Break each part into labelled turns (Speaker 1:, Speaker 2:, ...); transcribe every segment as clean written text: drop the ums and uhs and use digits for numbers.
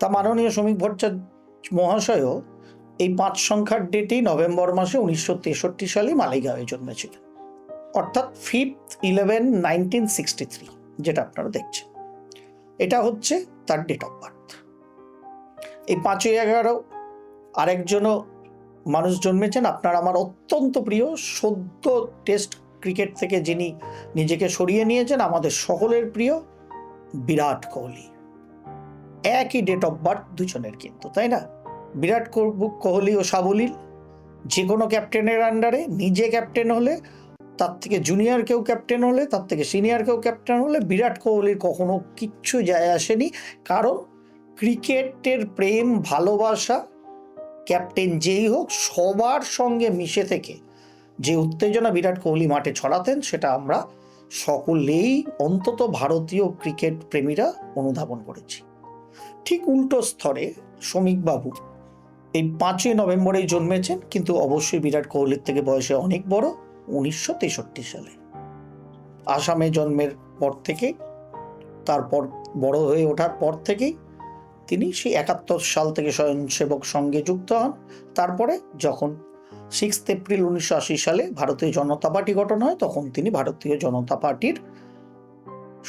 Speaker 1: তা মাননীয় শ্রমিক ভট্টাচার্য মহাশয়ও এই 5 সংখ্যার ডেটেই নভেম্বর মাসে 1963 সালে মালিগাঁওয়ে জন্মেছিলেন, অর্থাৎ 5/11/1963, যেটা আপনারা দেখছেন। এটা হচ্ছে তার ডেট অফ বার্থ। এই 5/11 আরেকজনও মানুষ জন্মেছেন, আপনার আমার অত্যন্ত প্রিয়, সদ্য টেস্ট ক্রিকেট থেকে যিনি নিজেকে সরিয়ে নিয়েছেন, আমাদের সকলের প্রিয় বিরাট কোহলি। একই ডেট অফ বার্থ দুজনের কিন্তু, তাই না? বিরাট কোহলি ও সাবলীল, যে কোনো ক্যাপ্টেনের আন্ডারে, নিজে ক্যাপ্টেন হলে, তার থেকে জুনিয়র কেউ ক্যাপ্টেন হলে, তার থেকে সিনিয়র কেউ ক্যাপ্টেন হলে বিরাট কোহলির কখনো কিচ্ছু যায় আসেনি। কারণ ক্রিকেটের প্রেম, ভালোবাসা, ক্যাপ্টেন যেই হোক সবার সঙ্গে মিশে থেকে যে উত্তেজনা বিরাট কোহলি মাঠে ছড়াতেন, সেটা আমরা সকলেই, অন্তত ভারতীয় ক্রিকেট প্রেমীরা, অনুধাবন করেছি। ঠিক উল্টো স্তরে শ্রমিকবাবু এই 5ই নভেম্বরেই জন্মেছেন, কিন্তু অবশ্যই বিরাট কোহলির থেকে বয়সে অনেক বড়, 1963 সালে। আসামে জন্মের পর থেকে, তারপর বড় হয়ে ওঠার পর থেকেই তিনি সেই 71 সাল থেকে স্বয়ংসেবক সঙ্গে যুক্ত হন। তারপরে যখন 6 এপ্রিল 1980 সালে ভারতীয় জনতা পার্টি গঠন হয়, তখন তিনি ভারতীয় জনতা পার্টির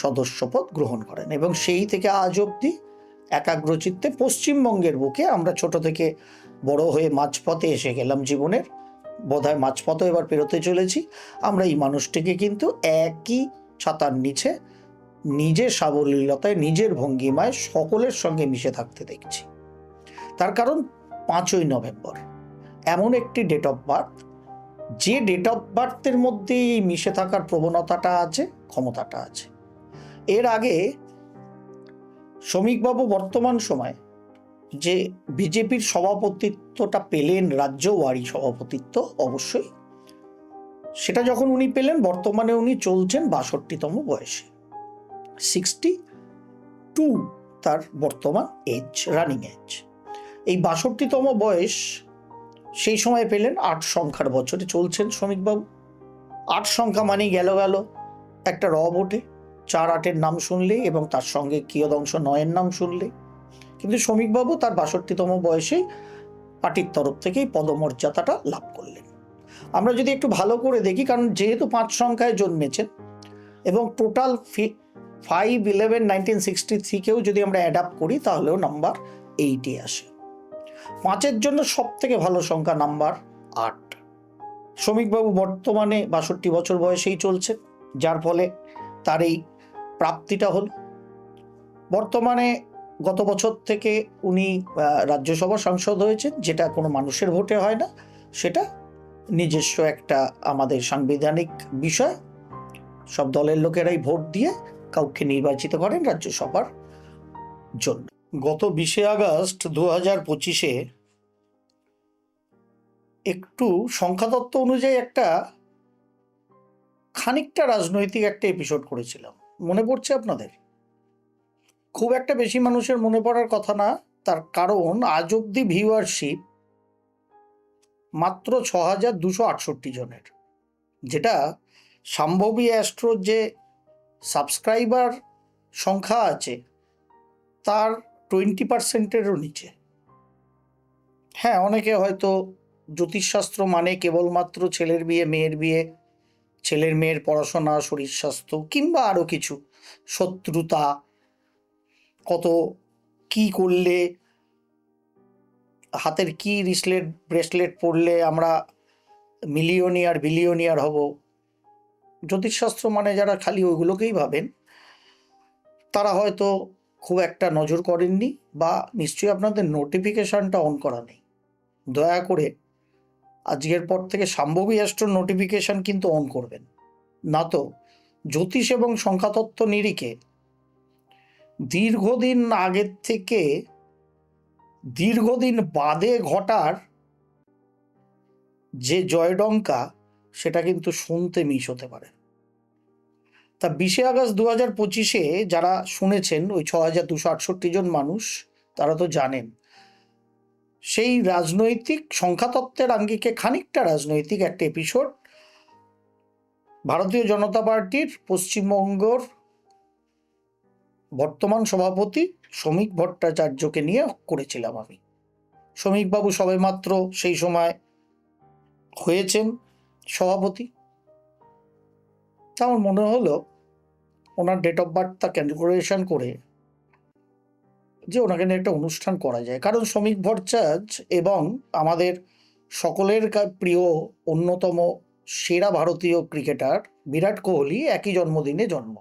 Speaker 1: সদস্যপদ গ্রহণ করেন এবং সেই থেকে আজ অবধি একাগ্রচিত্তে পশ্চিমবঙ্গের বুকে, আমরা ছোট থেকে বড় হয়ে মাঝপথে এসে গেলাম জীবনের, বোধহয় মাঝপথে এবার পেরোতে চলেছি, আমরা এই মানুষটিকে কিন্তু একই ছাতার নিচে নিজের সাবলীলতায়, নিজের ভঙ্গিমায় সকলের সঙ্গে মিশে থাকতে দেখছি। তার কারণ 5ই নভেম্বর এমন একটি ডেট অফ বার্থ, যে ডেট অফ বার্থের মধ্যে এই মিশে থাকার প্রবণতাটা আছে, ক্ষমতাটা আছে। এর আগে শ্রমিকবাবু বর্তমান সময় যে বিজেপির সভাপতিত্বটা পেলেন, রাজ্যওয়ারি সভাপতিত্ব, অবশ্যই সেটা যখন উনি পেলেন, বর্তমানে উনি চলছেন 62তম বয়সে, 62 তার বর্তমান এজ, রানিং এজ। এই 62তম বয়স সেই সময় পেলেন 8 সংখ্যার বছরে চলছেন শ্রমিকবাবু। 8 সংখ্যা মানেই গেল একটা র বটে, 4-8-এর নাম শুনলে এবং তার সঙ্গে কিয়দংশ 9-এর নাম শুনলে। কিন্তু শ্রমিকবাবু তার 62তম বয়সে পার্টির তরফ থেকেই পদমর্যাদাটা লাভ করলেন। আমরা যদি একটু ভালো করে দেখি, কারণ যেহেতু 5 সংখ্যায় জন্মেছেন এবং টোটাল 5/11/1963কেও যদি আমরা অ্যাডাপ্ট করি, তাহলেও নাম্বার 8 আসে। 5-এর জন্য সব থেকে ভালো সংখ্যা নাম্বার 8। শ্রমিকবাবু বর্তমানে 62 বছর বয়সেই চলছেন, যার ফলে তার এই প্রাপ্তিটা হল। বর্তমানে গত বছর থেকে উনি রাজ্যসভা সাংসদ হয়েছেন, যেটা কোনো মানুষের ভোটে হয় না, সেটা নিজস্ব একটা আমাদের সাংবিধানিক বিষয়। সব দলের লোকেরাই ভোট দিয়ে কাউকে নির্বাচিত করেন রাজ্যসভার জন্য। গত 20শে আগস্ট 2025-এ একটু সংখ্যাতত্ত্ব অনুযায়ী একটা খানিকটা রাজনৈতিক একটা এপিসোড করেছিলাম, মনে পড়ছে আপনাদের? খুব একটা বেশি মানুষের মনে পড়ার কথা না, তার কারণ আজ অব্দি ভিউয়ারশিপ মাত্র 6268 জনের, যেটা সম্ভবী অ্যাস্ট্রোর যে সাবস্ক্রাইবার সংখ্যা আছে তার 20%-এরও নিচে। হ্যাঁ, অনেকে হয়তো জ্যোতিষশাস্ত্র মানে কেবলমাত্র ছেলের বিয়ে, মেয়ের বিয়ে, ছেলের মেয়ের পড়াশোনা, শরীর স্বাস্থ্য, কিংবা আরও কিছু, শত্রুতা, কত কি করলে, হাতের কি ব্রেসলেট পরলে আমরা মিলিয়নিয়ার বিলিয়নিয়ার হব, জ্যোতিষশাস্ত্র মানে যারা খালি ওইগুলোকেই ভাবেন, তারা হয়তো খুব একটা নজর করেননি, বা নিশ্চয়ই আপনাদের নোটিফিকেশানটা অন করা নেই। দয়া করে আজকের পর থেকে সম্ভবী অ্যাস্ট্রোর নোটিফিকেশান কিন্তু অন করবেন, না তো জ্যোতিষ এবং সংখ্যাতত্ত্ব নিরিখে দীর্ঘদিন আগের থেকে দীর্ঘদিন বাদে ঘটার যে জয়ডঙ্কা, সেটা কিন্তু শুনতে মিস হতে পারে। তা 20শে আগস্ট 2025-এ যারা শুনেছেন, ওই 6268 জন মানুষ, তারা তো জানেন সেই রাজনৈতিক সংখ্যাতত্ত্বের আঙ্গিকে খানিকটা রাজনৈতিক একটা এপিসোড ভারতীয় জনতা পার্টির পশ্চিমবঙ্গর বর্তমান সভাপতি শ্রমিক ভট্টাচার্যকে নিয়ে করেছিলাম আমি। শ্রমিকবাবু সবেমাত্র সেই সময় হয়েছেন সভাপতি। তা আমার মনে হলো ওনার ডেট অফ বার্থটা ক্যালকুলেশন করে যে ওনাকে নিয়ে একটা অনুষ্ঠান করা যায়, কারণ শ্রমিক ভট্টাচার্য এবং আমাদের সকলের প্রিয় অন্যতম সেরা ভারতীয় ক্রিকেটার বিরাট কোহলি একই জন্মদিনে জন্ম,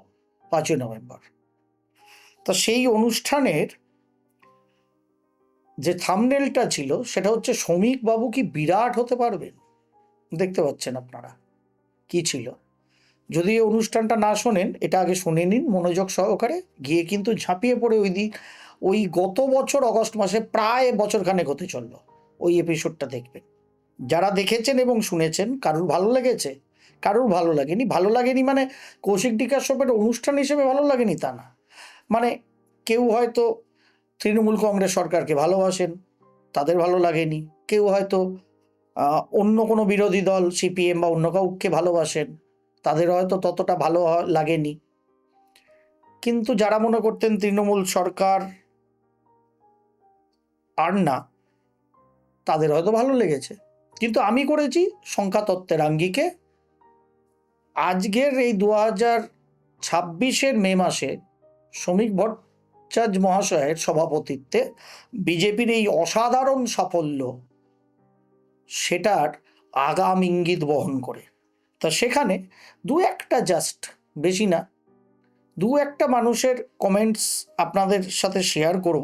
Speaker 1: 5ই নভেম্বর। তা সেই অনুষ্ঠানের যে থাম্বনেলটা ছিল সেটা হচ্ছে শ্রমিক বাবু কি বিরাট হতে পারবেন। দেখতে পাচ্ছেন আপনারা কি ছিল। যদি এই অনুষ্ঠানটা না শোনেন, এটা আগে শুনে নিন মনোযোগ সহকারে, গিয়ে কিন্তু ঝাঁপিয়ে পড়ে ওই গত বছর অগস্ট মাসে প্রায় বছরখানেক হতে চললো ওই এপিসোডটা দেখবেন। যারা দেখেছেন এবং শুনেছেন, কারুর ভালো লেগেছে, কারুর ভালো লাগেনি। ভালো লাগেনি মানে কৌশিক কাশ্যপের অনুষ্ঠান হিসেবে ভালো লাগেনি তা না, মানে কেউ হয়তো তৃণমূল কংগ্রেস সরকারকে ভালোবাসেন, তাদের ভালো লাগেনি। কেউ হয়তো অন্য কোনো বিরোধী দল সিপিএম বা অন্য কাউকে ভালোবাসেন, তাদের হয়তো ততটা ভালো লাগেনি। কিন্তু যারা মনে করতেন তৃণমূল সরকার আর না, তাদের হয়তো ভালো লেগেছে। কিন্তু আমি করেছি সংখ্যাতত্ত্বের আঙ্গিকে। আজকের এই 2026 মে মাসে শ্রমিক ভট্টাচার্য মহাশয়ের সভাপতিত্বে বিজেপির এই অসাধারণ সাফল্য, সেটার আগাম ইঙ্গিত বহন করে। তা সেখানে জাস্ট বেশি না, একটা মানুষের কমেন্টস আপনাদের সাথে শেয়ার করব।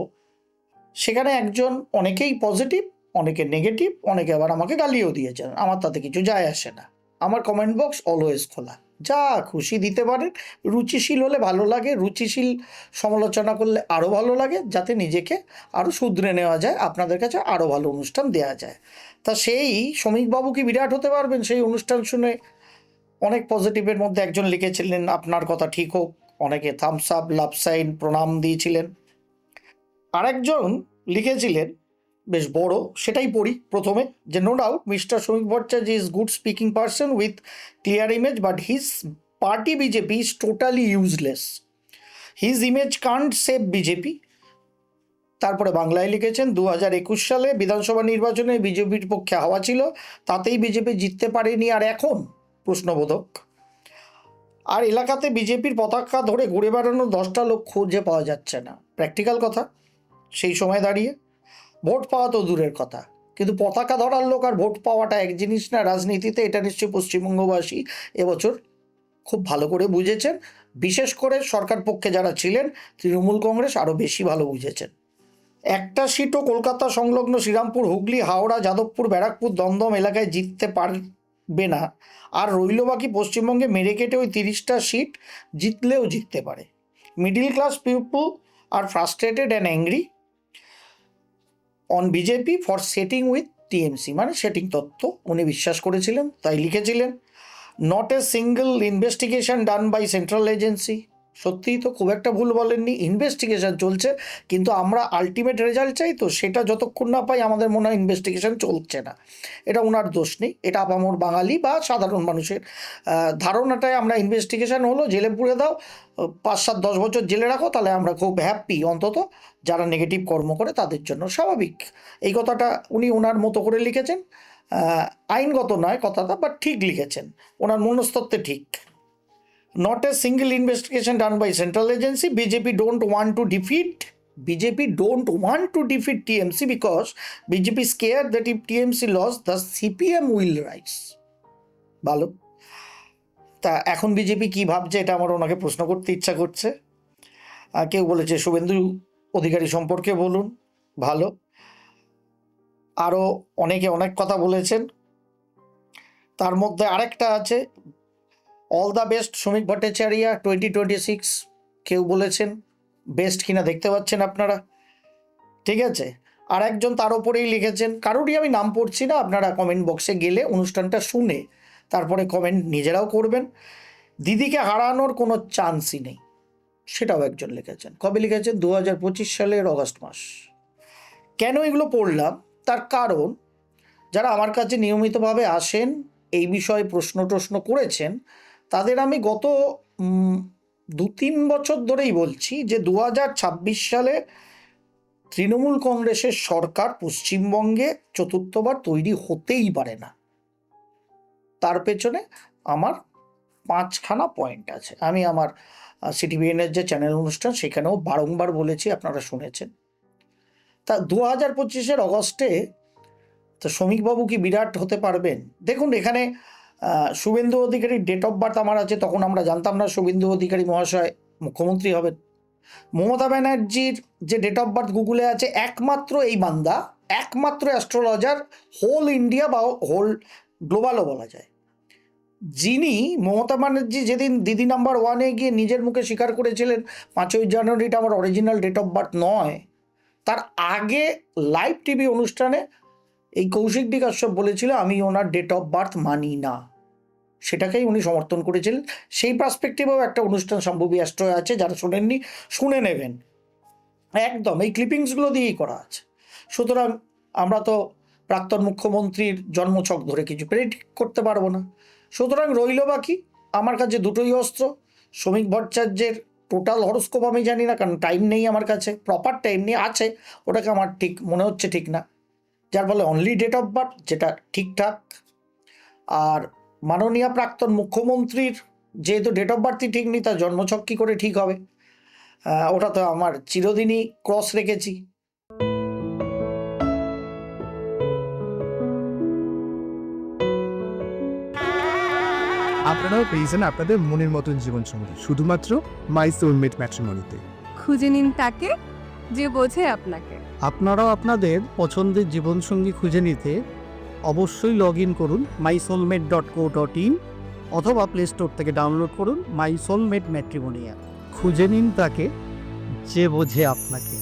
Speaker 1: সেখানে একজন, অনেকেই পজিটিভ, অনেকে নেগেটিভ, অনেকে আবার আমাকে গালিও দিয়েছেন। আমার তাতে কিছু যায় আসে না, আমার কমেন্ট বক্স অলওয়েজ খোলা, যা খুশি দিতে পারেন। রুচিশীল হলে ভালো লাগে, রুচিশীল সমালোচনা করলে আরও ভালো লাগে, যাতে নিজেকে আরও শুধরে নেওয়া যায়, আপনাদের কাছে আরও ভালো অনুষ্ঠান দেওয়া যায়। তা সেই শ্রমিকবাবু কি বিরাট হতে পারবেন, সেই অনুষ্ঠান শুনে অনেক পজিটিভের মধ্যে একজন লিখেছিলেন আপনার কথা ঠিক হোক, অনেকে থামস আপ, লাভ সাইন, প্রণাম দিয়েছিলেন। আরেকজন লিখেছিলেন বেশ বড়, সেটাই পড়ি প্রথমে, যে no doubt mister Shramik Bhattacharya is good speaking person with clear image, but his party BJP is totally useless, his image can't save BJP. তারপরে বাংলায় লিখেছেন 2021 সালে বিধানসভা নির্বাচনে বিজেপির পক্ষে হাওয়া ছিল, তাতেই বিজেপি জিততে পারেনি, আর এখন প্রশ্নবোধক। আর এলাকাতে বিজেপির পতাকা ধরে ঘুরে বেড়ানো 10টা লোক খুঁজে পাওয়া যাচ্ছে না। প্র্যাকটিক্যাল কথা, সেই সময় দাঁড়িয়ে ভোট পাওয়া তো দূরের কথা, কিন্তু পতাকা ধরার লোক আর ভোট পাওয়াটা এক জিনিস না রাজনীতিতে। এটা নিশ্চয়ই পশ্চিমবঙ্গবাসী এবছর খুব ভালো করে বুঝেছেন। বিশেষ করে সরকার পক্ষে যারা ছিলেন, তৃণমূল কংগ্রেস আরও বেশি ভালো বুঝেছেন। একটা সিটও কলকাতা সংলগ্ন শ্রীরামপুর, হুগলি, হাওড়া, যাদবপুর, ব্যারাকপুর, দমদম এলাকায় জিততে পারবে না। আর রইল বাকি পশ্চিমবঙ্গে মেরে কেটে ওই 30টা সিট জিতলেও জিততে পারে। Middle class people are frustrated and angry on BJP for setting with TMC, মানে সেটিং তত্ত্ব উনি বিশ্বাস করেছিলেন, তাই লিখেছিলেন। Not a single investigation done by central agency. সত্যিই তো খুব একটা ভুল বলেননি, ইনভেস্টিগেশন চলছে, কিন্তু আমরা আলটিমেট রেজাল্ট চাই, তো সেটা যতক্ষণ না পাই আমাদের মনে হয় ইনভেস্টিগেশন চলছে না। এটা ওনার দোষ নেই, এটা আপামর বাঙালি বা সাধারণ মানুষের ধারণাটায় আমরা ইনভেস্টিগেশন হলো, জেলে পুরে দাও, 5, 7, 10 বছর জেলে রাখো, তাহলে আমরা খুব হ্যাপি, অন্তত যারা নেগেটিভ কর্ম করে তাদের জন্য স্বাভাবিক। এই কথাটা উনি ওনার মতো করে লিখেছেন, আইনগত নয় কথাটা, বাট ঠিক লিখেছেন, ওনার মনস্তত্ত্বে ঠিক। Not a single investigation done by central agency. BJP don't want to defeat TMC because BJP is scared that if TMC lost, the CPM will rise. ভালো। তা এখন বিজেপি কি ভাবছে, এটা আমার ওনাকে প্রশ্ন করতে ইচ্ছা করছে। কেউ বলেছে শুভেন্দু অধিকারী সম্পর্কে বলুন, ভালো। আরও অনেকে অনেক কথা বলেছেন, তার মধ্যে আরেকটা আছে অল দ্য বেস্ট শ্রমিক ভট্টাচার্য 2026, কেউ বলেছেন। বেস্ট কিনা দেখতে পাচ্ছেন আপনারা, ঠিক আছে। আর একজন তার ওপরেই লিখেছেন, কারোরই আমি নাম পড়ছি না, আপনারা কমেন্ট বক্সে গেলে অনুষ্ঠানটা শুনে তারপরে কমেন্ট নিজেরাও করবেন। দিদিকে হারানোর কোনো চান্সই নেই, সেটাও একজন লিখেছেন। কবে লিখেছেন? 2025 সালের অগস্ট মাস। কেন এগুলো পড়লাম, তার কারণ যারা আমার কাছে নিয়মিতভাবে আসেন, এই বিষয়ে প্রশ্ন করেছেন, তাদের আমি গত 2-3 বছর ধরেই বলছি যে 2026 সালে তৃণমূল কংগ্রেসের সরকার পশ্চিমবঙ্গে চতুর্থবার তৈরি হতেই পারে না। তার পেছনে আমার 5খানা পয়েন্ট আছে। আমি আমার সিটিভিএনের যে চ্যানেল অনুষ্ঠান সেখানেও বারংবার বলেছি, আপনারা শুনেছেন। তা 2025 অগস্টে তো শ্রমিকবাবু কি বিরাট হতে পারবেন? দেখুন, এখানে শুভেন্দু অধিকারীর ডেট অফ বার্থ আমার আছে, তখন আমরা জানতাম না শুভেন্দু অধিকারী মহাশয় মুখ্যমন্ত্রী হবেন। মমতা ব্যানার্জির যে ডেট অফ বার্থ গুগলে আছে, একমাত্র এই বান্দা, একমাত্র অ্যাস্ট্রোলজার হোল ইন্ডিয়া বা হোল গ্লোবালও বলা যায়, যিনি, মমতা ব্যানার্জি যেদিন দিদি নাম্বার 1-এ গিয়ে নিজের মুখে স্বীকার করেছিলেন 5ই জানুয়ারিটা আমার অরিজিনাল ডেট অফ বার্থ নয়, তার আগে লাইভ টিভি অনুষ্ঠানে এই কৌশিক ডি কাশ্যপ বলেছিল আমি ওনার ডেট অফ বার্থ মানি না, সেটাকেই উনি সমর্থন করেছিলেন। সেই পার্সপেক্টিভেও একটা অনুষ্ঠান সম্ভবী অ্যাস্ট্রো আছে, যারা শোনেননি শুনে নেবেন, একদম এই ক্লিপিংসগুলো দিয়েই করা আছে। সুতরাং আমরা তো প্রাক্তন মুখ্যমন্ত্রীর জন্মছক ধরে কিছু প্রেডিক্ট করতে পারবো না। সুতরাং রইল বাকি আমার কাছে দুটোই অস্ত্র। শ্রমিক ভট্টাচার্যের টোটাল হরস্কোপ আমি জানি না, কারণ টাইম নেই আমার কাছে, প্রপার টাইম নেই, আছে ওটাকে আমার ঠিক মনে হচ্ছে ঠিক না, যার ফলে অনলি ডেট অফ বার্থ যেটা ঠিকঠাক। আর মাননীয় প্রাক্তন মুখ্যমন্ত্রীর যেহেতু ডেট অফ বার্থই ঠিক নেই, তার জন্মছক কী করে ঠিক হবে? ওটা তো আমার চিরদিনই ক্রস রেখেছি।
Speaker 2: আপনারাও পেয়েছেন আপনাদের মনের মতন জীবনসঙ্গী শুধুমাত্র মাই সোলমেট ম্যাট্রিমনিতে।
Speaker 3: খুঁজে নিন তাকে যে বোঝে আপনাকে।
Speaker 4: আপনারাও আপনাদের পছন্দের জীবনসঙ্গী খুঁজে নিতে অবশ্যই লগ ইন করুন mysoulmate.co.in অথবা প্লে স্টোর থেকে ডাউনলোড করুন মাই সোলমেট ম্যাট্রিমনি অ্যাপ। খুঁজে নিন তাকে যে বোঝে আপনাকে।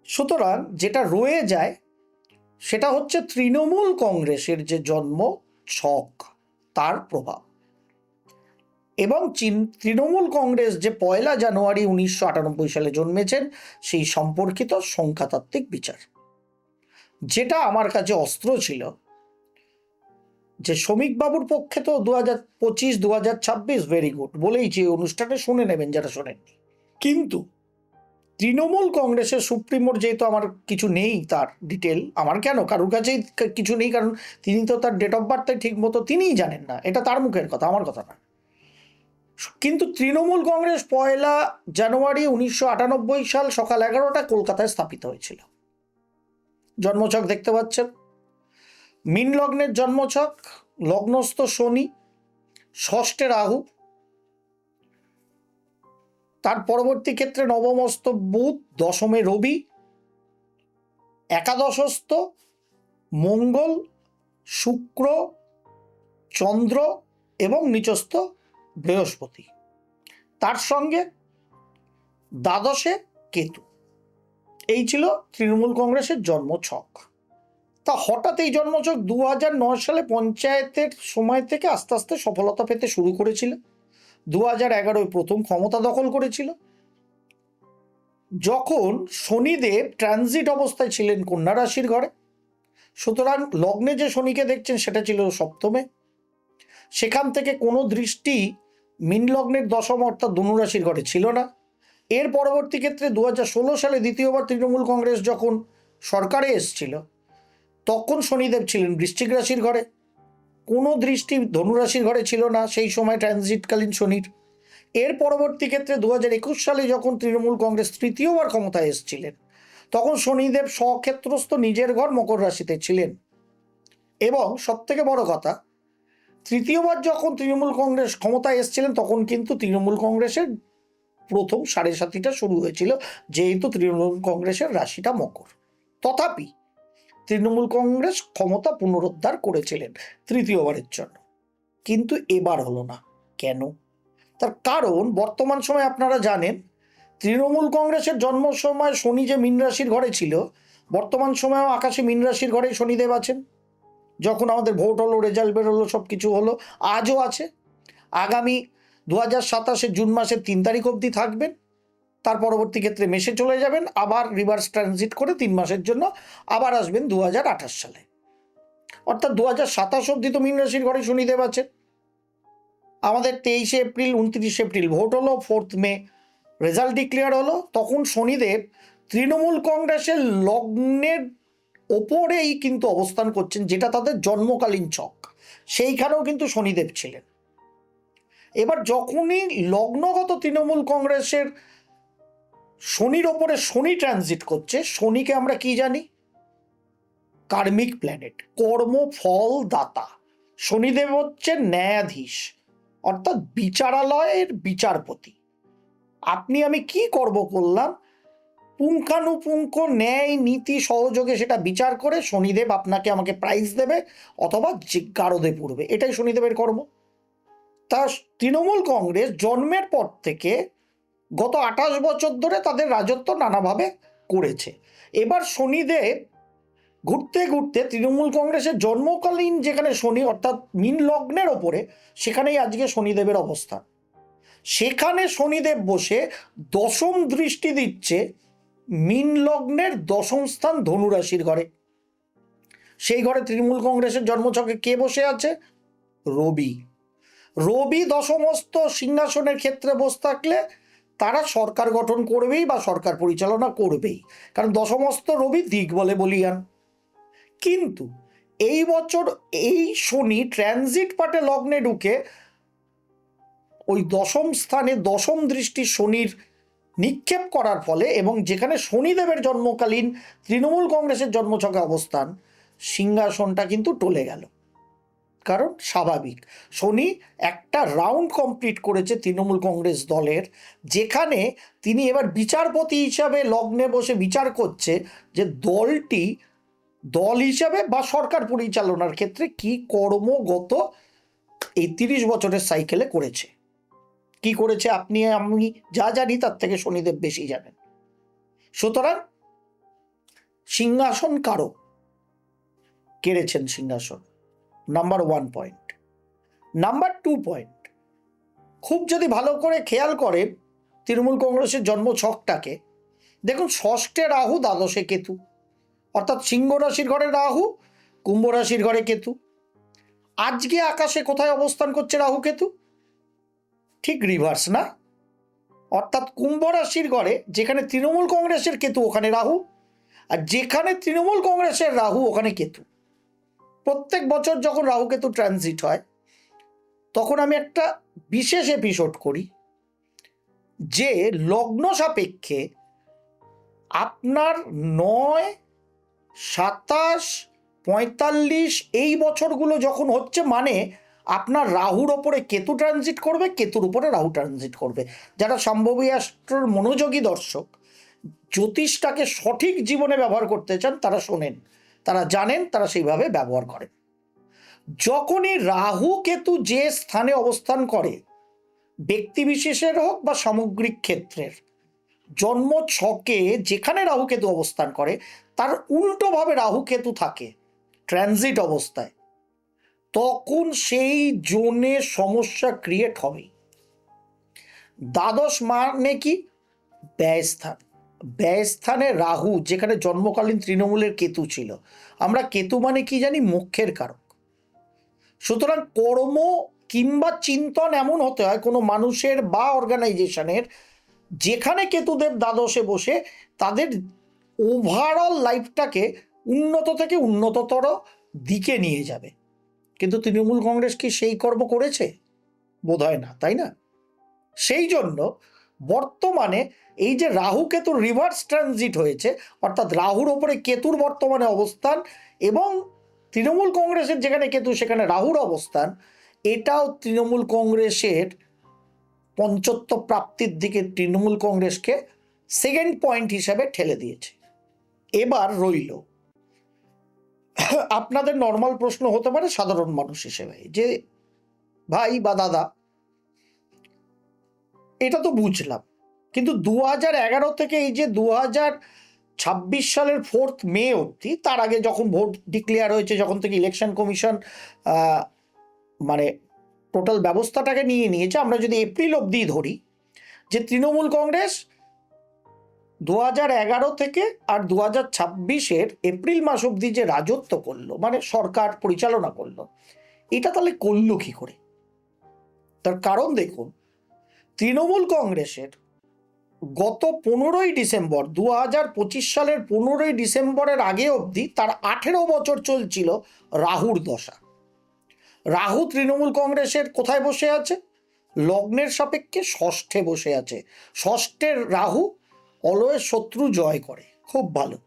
Speaker 1: সুতরাং যেটা রয়ে যায় সেটা হচ্ছে তৃণমূল কংগ্রেসের যে জন্ম ছক, তার প্রভাব, এবং তৃণমূল কংগ্রেস যে 1 জানুয়ারি 1998 সালে জন্মেছেন সেই সম্পর্কিত সংখ্যাতাত্ত্বিক বিচার, যেটা আমার কাছে অস্ত্র ছিল যে শ্রমিকবাবুর পক্ষে তো 2025 2026 ভেরি গুড বলেই যে অনুষ্ঠানে শুনে নেবেন যারা শোনেননি, কিন্তু তৃণমূল কংগ্রেসের সুপ্রিমোর যেহেতু আমার কিছু নেই, তার ডিটেল আমার কেন কারোর কাছেই কিছু নেই, কারণ তিনি তো তার ডেট অফ বার্থটাই ঠিক মতো তিনিই জানেন না, এটা তার মুখের কথা, আমার কথা না। কিন্তু তৃণমূল কংগ্রেস 1 জানুয়ারি 1998 সাল সকাল 11টা কলকাতায় স্থাপিত হয়েছিল। জন্মছক দেখতে পাচ্ছেন, মীন লগ্নের জন্মছক, লগ্নস্থ শনি, ষষ্ঠে রাহু, তার পরবর্তী ক্ষেত্রে নবমস্থ বুধ, দশমে রবি, একাদশস্থ মঙ্গল, শুক্র, চন্দ্র এবং নিচস্থ বৃহস্পতি, তার সঙ্গে দ্বাদশে কেতু। এই ছিল তৃণমূল কংগ্রেসের জন্মছক। তা হঠাৎ এই জন্মছক 2009 সালে পঞ্চায়েতের সময় থেকে আস্তে আস্তে সফলতা পেতে শুরু করেছিল। 2011 প্রথম ক্ষমতা দখল করেছিল, যখন শনিদেব ট্রানজিট অবস্থায় ছিলেন কন্যা রাশির ঘরে। সুতরাং লগ্নে যে শনিকে দেখছেন সেটা ছিল সপ্তমে, সেখান থেকে কোনো দৃষ্টি মীন লগ্নের দশম অর্থাৎ ধনু রাশির ঘরে ছিল না। এর পরবর্তী ক্ষেত্রে 2016 সালে দ্বিতীয়বার তৃণমূল কংগ্রেস যখন সরকারে এসছিল, তখন শনিদেব ছিলেন বৃশ্চিক রাশির ঘরে, কোনো দৃষ্টি ধনুরাশির ঘরে ছিল না সেই সময় ট্রানজিটকালীন শনির। এর পরবর্তী ক্ষেত্রে 2021 সালে যখন তৃণমূল কংগ্রেস তৃতীয়বার ক্ষমতায় এসেছিলেন, তখন শনিদেব স্বক্ষেত্রস্থ নিজের ঘর মকর রাশিতে ছিলেন। এবং সবথেকে বড় কথা, তৃতীয়বার যখন তৃণমূল কংগ্রেস ক্ষমতায় এসেছিলেন, তখন কিন্তু তৃণমূল কংগ্রেসের প্রথম 7.5টা শুরু হয়েছিল, যেহেতু তৃণমূল কংগ্রেসের রাশিটা মকর। তথাপি তৃণমূল কংগ্রেস ক্ষমতা পুনরুদ্ধার করেছিলেন তৃতীয়বারের জন্য, কিন্তু এবার হলো না। কেন? তার কারণ বর্তমান সময়ে আপনারা জানেন তৃণমূল কংগ্রেসের জন্ম সময় শনি যে মীন রাশির ঘরে ছিল, বর্তমান সময়েও আকাশে মীন রাশির ঘরে শনিদেব আছেন। যখন আমাদের ভোট হলো, রেজাল্ট বেরোলো, সব কিছু হলো, আজও আছে। আগামী 2027 জুন মাসের 3 তারিখ অবধি থাকবেন, তার পরবর্তী ক্ষেত্রে মেসে চলে যাবেন, আবার রিভার্স ট্রানজিট করে 3 মাসের জন্য আবার আসবেন 2028 সালে। অর্থাৎ 2027 অবধি তো মীন রাশির ঘরে শনিদেব আছেন। আমাদের 23 এপ্রিল 29 এপ্রিল ভোট হলো, 4 মে রেজাল্ট ডিক্লেয়ার হলো, তখন শনিদেব তৃণমূল কংগ্রেসের লগ্নের ওপরেই কিন্তু অবস্থান করছেন, যেটা তাদের জন্মকালীন ছক, সেইখানেও কিন্তু শনিদেব ছিলেন। এবার যখনই লগ্নগত তৃণমূল কংগ্রেসের শনির ওপরে শনি ট্রানজিট করছে, শনিকে আমরা কি জানি? কার্মিক প্ল্যানেট, কর্মফল দাতা। শনিদেব হচ্ছে ন্যায়াধীশ, অর্থাৎ বিচারালয়ের বিচারপতি। আপনি আমি কি কর্ম করলাম, পুঙ্খানুপুঙ্খ ন্যায় নীতি সহযোগে সেটা বিচার করে শনিদেব আপনাকে আমাকে প্রাইজ দেবে অথবা গারদে পড়বে, এটাই শনিদেবের কর্ম। তা তৃণমূল কংগ্রেস জন্মের পর থেকে গত 28 বছর ধরে তাদের রাজত্ব নানাভাবে করেছে। এবার শনিদেব ঘুরতে ঘুরতে তৃণমূল কংগ্রেসের জন্মকালীন যেখানে শনি অর্থাৎ মীন লগ্নের ওপরে, সেখানেই আজকে শনিদেবের অবস্থান। সেখানে শনিদেব বসে দশম দৃষ্টি দিচ্ছে মীন লগ্নের দশম স্থান ধনুরাশির ঘরে। সেই ঘরে তৃণমূল কংগ্রেসের জন্মছকে কে বসে আছে? রবি। রবি দশমস্ত সিংহাসনের ক্ষেত্রে বসে থাকলে তারা সরকার গঠন করবেই বা সরকার পরিচালনা করবেই, কারণ দশমস্ত রবি দিক বলে বলিয়ান। কিন্তু এই বছর এই শনি ট্রানজিট পাটে লগ্নে ঢুকে ওই দশম স্থানে দশম দৃষ্টি শনির নিক্ষেপ করার ফলে, এবং যেখানে শনিদেবের জন্মকালীন তৃণমূল কংগ্রেসের জন্মছকে অবস্থান, সিংহাসনটা কিন্তু টলে গেল। কারণ স্বাভাবিক, শনি একটা রাউন্ড কমপ্লিট করেছে তৃণমূল কংগ্রেস দলের, যেখানে তিনি এবার বিচারপতি হিসাবে লগ্নে বসে বিচার করছে যে দলটি দল হিসাবে বা সরকার পরিচালনার ক্ষেত্রে কি কর্মগত এই 30 বছরের সাইকেলে করেছে। কি করেছে আপনি আমি যা জানি তার থেকে শনিদেব বেশি জানেন। সুতরাং সিংহাসন কারো কেড়েছেন সিংহাসন, নাম্বার 1 পয়েন্ট। নাম্বার 2 পয়েন্ট, খুব যদি ভালো করে খেয়াল করেন তৃণমূল কংগ্রেসের জন্মছকটাকে, দেখুন ষষ্ঠে রাহু, দ্বাদশে কেতু, অর্থাৎ সিংহ রাশির ঘরে রাহু, কুম্ভ রাশির ঘরে কেতু। আজকে আকাশে কোথায় অবস্থান করছে রাহু কেতু? ঠিক রিভার্স না? অর্থাৎ কুম্ভ রাশির ঘরে যেখানে তৃণমূল কংগ্রেসের কেতু ওখানে রাহু, আর যেখানে তৃণমূল কংগ্রেসের রাহু ওখানে কেতু। প্রত্যেক বছর যখন রাহু কেতু ট্রানজিট হয় তখন আমি একটা বিশেষ এপিসোড করি, যে লগ্ন সাপেক্ষে আপনার 9, 27, 45 এই বছরগুলো যখন হচ্ছে, মানে আপনার রাহুর ওপরে কেতু ট্রানজিট করবে, কেতুর উপরে রাহু ট্রানজিট করবে। যারা সম্ভবী অ্যাস্ট্রোর মনোযোগী দর্শক, জ্যোতিষটাকে সঠিক জীবনে ব্যবহার করতে চান, তারা শোনেন, তারা জানেন, তারা সেইভাবে ব্যবহার করেন। যখনই রাহু কেতু যে স্থানে অবস্থান করে, ব্যক্তি বিশেষের হোক বা সামগ্রিক ক্ষেত্রের, জন্ম ছকে যেখানে রাহু কেতু অবস্থান করে তার উল্টোভাবে রাহু কেতু থাকে ট্রানজিট অবস্থায়, তখন সেই জোনে সমস্যা ক্রিয়েট হবে। দ্বাদশ মানে কি? ব্যয়স্থান। ব্যয়স্থানে রাহু, যেখানে জন্মকালীন তৃণমূলের কেতু ছিল। আমরা কেতু মানে কি জানি? মোক্ষের কারক। সুতরাং কর্ম কিংবা চিন্তন এমন হতে হয় কোনো মানুষের বা অর্গানাইজেশনের, যেখানে কেতুদেব দ্বাদশে বসে তাদের ওভারঅল লাইফটাকে উন্নত থেকে উন্নততর দিকে নিয়ে যাবে। কিন্তু তৃণমূল কংগ্রেস কি সেই কর্ম করেছে? বোধ হয় না, তাই না? সেই জন্য বর্তমানে এই যে রাহু কেতুর রিভার্স ট্রানজিট হয়েছে, অর্থাৎ রাহুর ওপরে কেতুর বর্তমানে অবস্থান এবং তৃণমূল কংগ্রেসের যেখানে কেতু সেখানে রাহুর অবস্থান, এটাও তৃণমূল কংগ্রেসের পঞ্চত্ব প্রাপ্তির দিকে তৃণমূল কংগ্রেসকে সেকেন্ড পয়েন্ট হিসাবে ঠেলে দিয়েছে। এবার রইল আপনাদের নর্মাল প্রশ্ন হতে পারে সাধারণ মানুষ হিসেবে, যে ভাই বা দাদা এটা তো বুঝলাম, কিন্তু 2011 থেকে এই যে 2026 সালের 4 মে অবধি, তার আগে যখন ভোট ডিক্লেয়ার হয়েছে, যখন থেকে ইলেকশন কমিশন মানে টোটাল ব্যবস্থাটাকে নিয়ে নিয়েছে, আমরা যদি এপ্রিল অবধি ধরি, যে তৃণমূল কংগ্রেস 2011 থেকে আর 2026 এপ্রিল মাস অবধি যে রাজত্ব করলো, মানে সরকার পরিচালনা করলো, এটা তাহলে করলো কি করে? তার কারণ দেখুন, তৃণমূল কংগ্রেসের গত 15ই ডিসেম্বর 2025 সালের 15ই ডিসেম্বরের আগে অবধি তার 18 বছর চলছিল রাহুর দশা। রাহু তৃণমূল কংগ্রেসের কোথায় বসে আছে? লগ্নের সাপেক্ষে ষষ্ঠে বসে আছে। ষষ্ঠের রাহু অলওয়েজ শত্রু জয় করে, খুব ভালো।